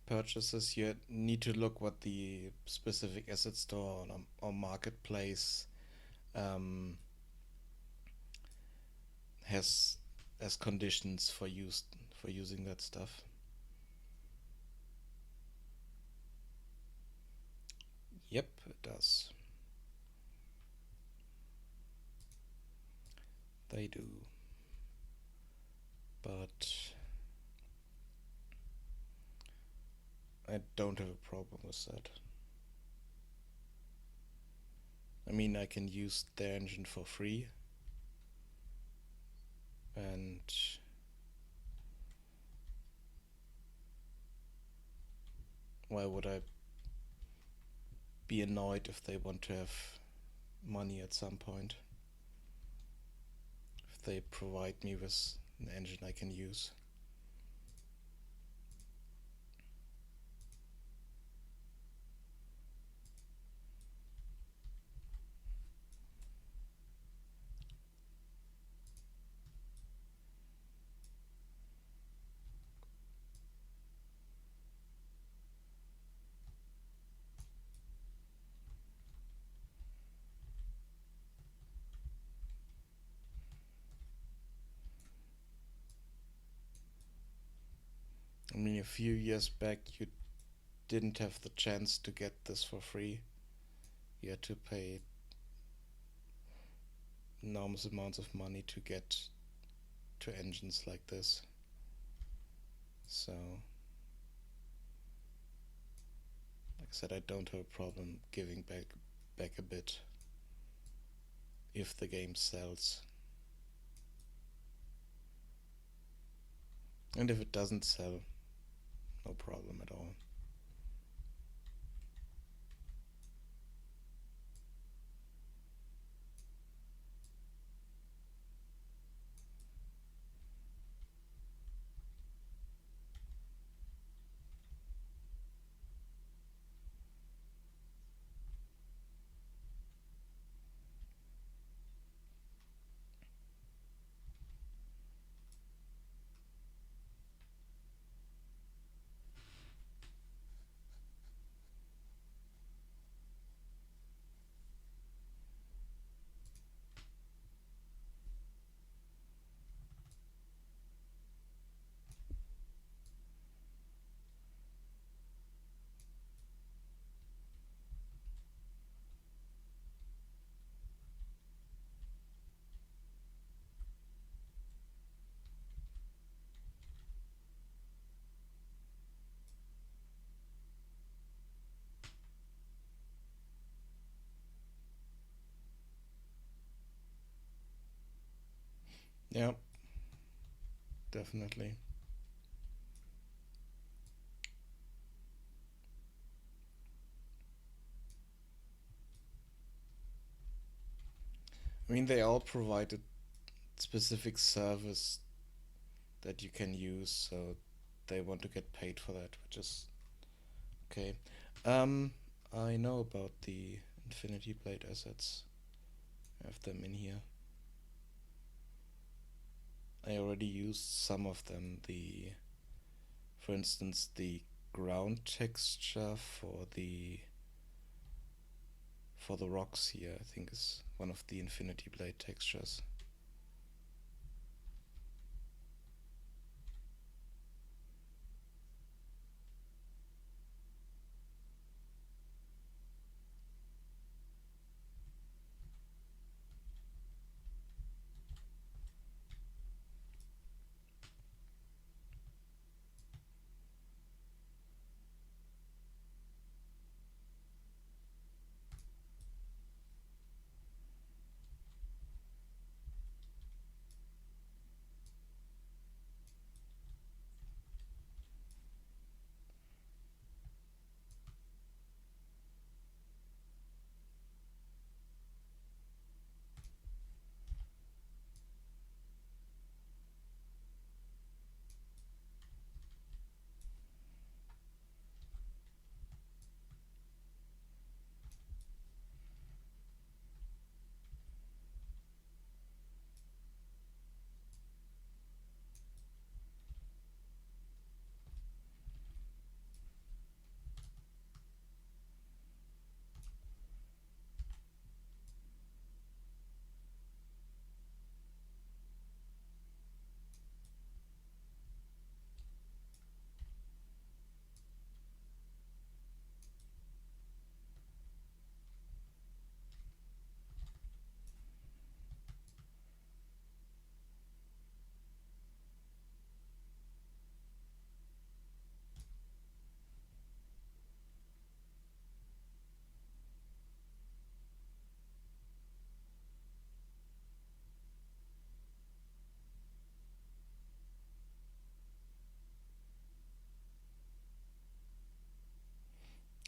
purchases, you need to look what the specific asset store or marketplace um, has as conditions for using that stuff. Yep, it does. They do. But I don't have a problem with that. I mean, I can use their engine for free, and why would I be annoyed if they want to have money at some point? If they provide me with an engine I can use. I mean, a few years back, you didn't have the chance to get this for free. You had to pay enormous amounts of money to get to engines like this. So, like I said, I don't have a problem giving back a bit if the game sells. And if it doesn't sell, no problem at all. Yeah, definitely. I mean, they all provide a specific service that you can use, so they want to get paid for that, which is okay. Um, I know about the Infinity Blade assets. I have them in here. I already used some of them. For instance, the ground texture for the rocks here, I think is one of the Infinity Blade textures.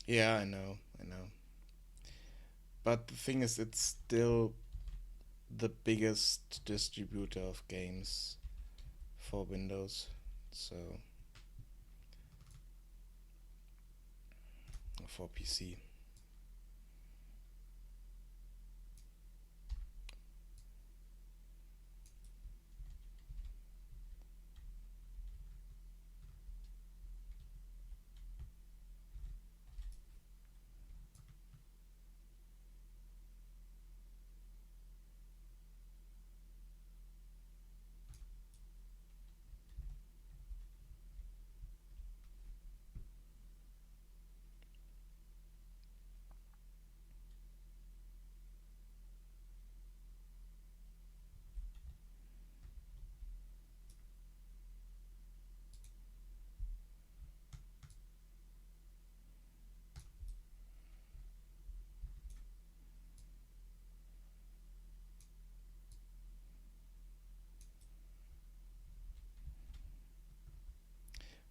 Yeah, I know, I know. But the thing is, it's still the biggest distributor of games for Windows. So, for PC.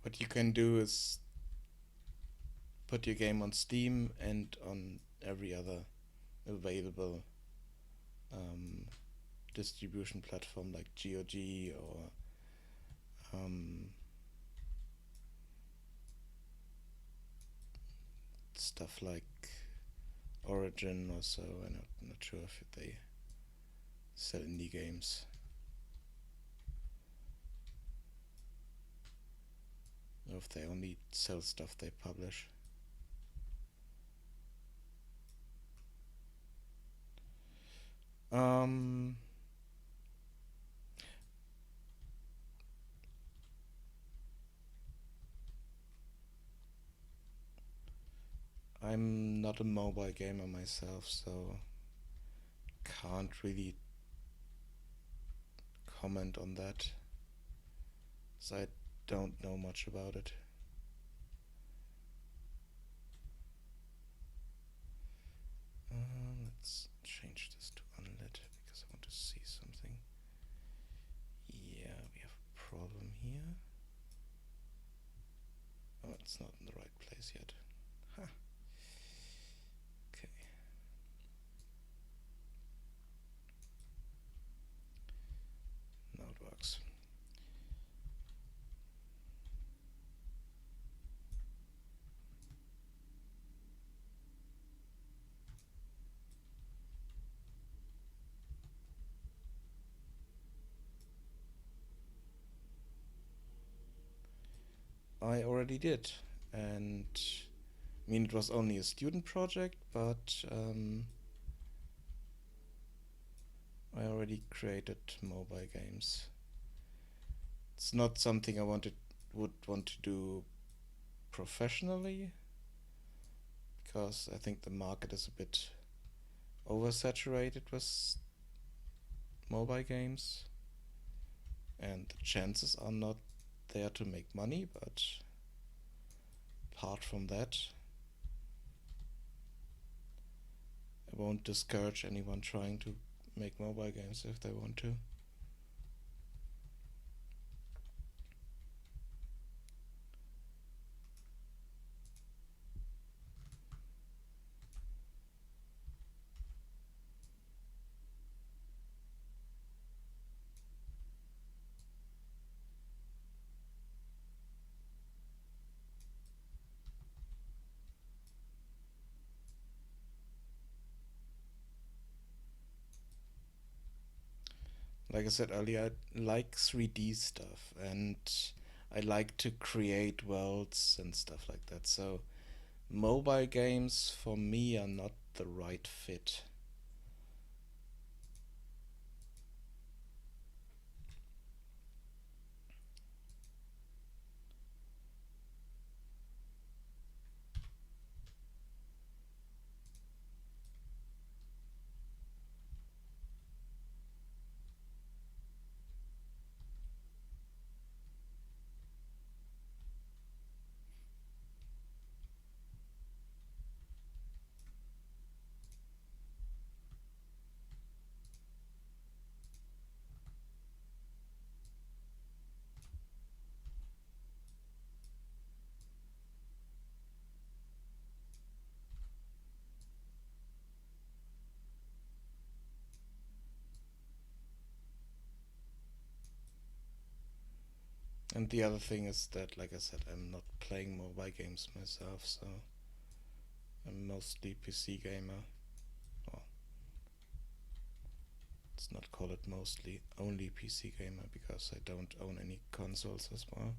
What you can do is put your game on Steam and on every other available um, distribution platform like GOG or um, stuff like Origin or so. I'm not sure if they sell indie games or if they only sell stuff they publish. Um, I'm not a mobile gamer myself, so can't really comment on that. So I don't know much about it. Let's change this to unlit because I want to see something. Yeah, we have a problem here. Oh, it's not in the right place yet. Huh. Okay. Now it works. I already did, and I mean it was only a student project, but I already created mobile games. It's not something I would want to do professionally because I think the market is a bit oversaturated with mobile games, and the chances are not there to make money. But apart from that, I won't discourage anyone trying to make mobile games if they want to. Like I said earlier, I like 3D stuff and I like to create worlds and stuff like that. So mobile games for me are not the right fit. And the other thing is that, like I said, I'm not playing mobile games myself, so I'm mostly PC gamer. Well, let's not call it mostly, only PC gamer, because I don't own any consoles as well.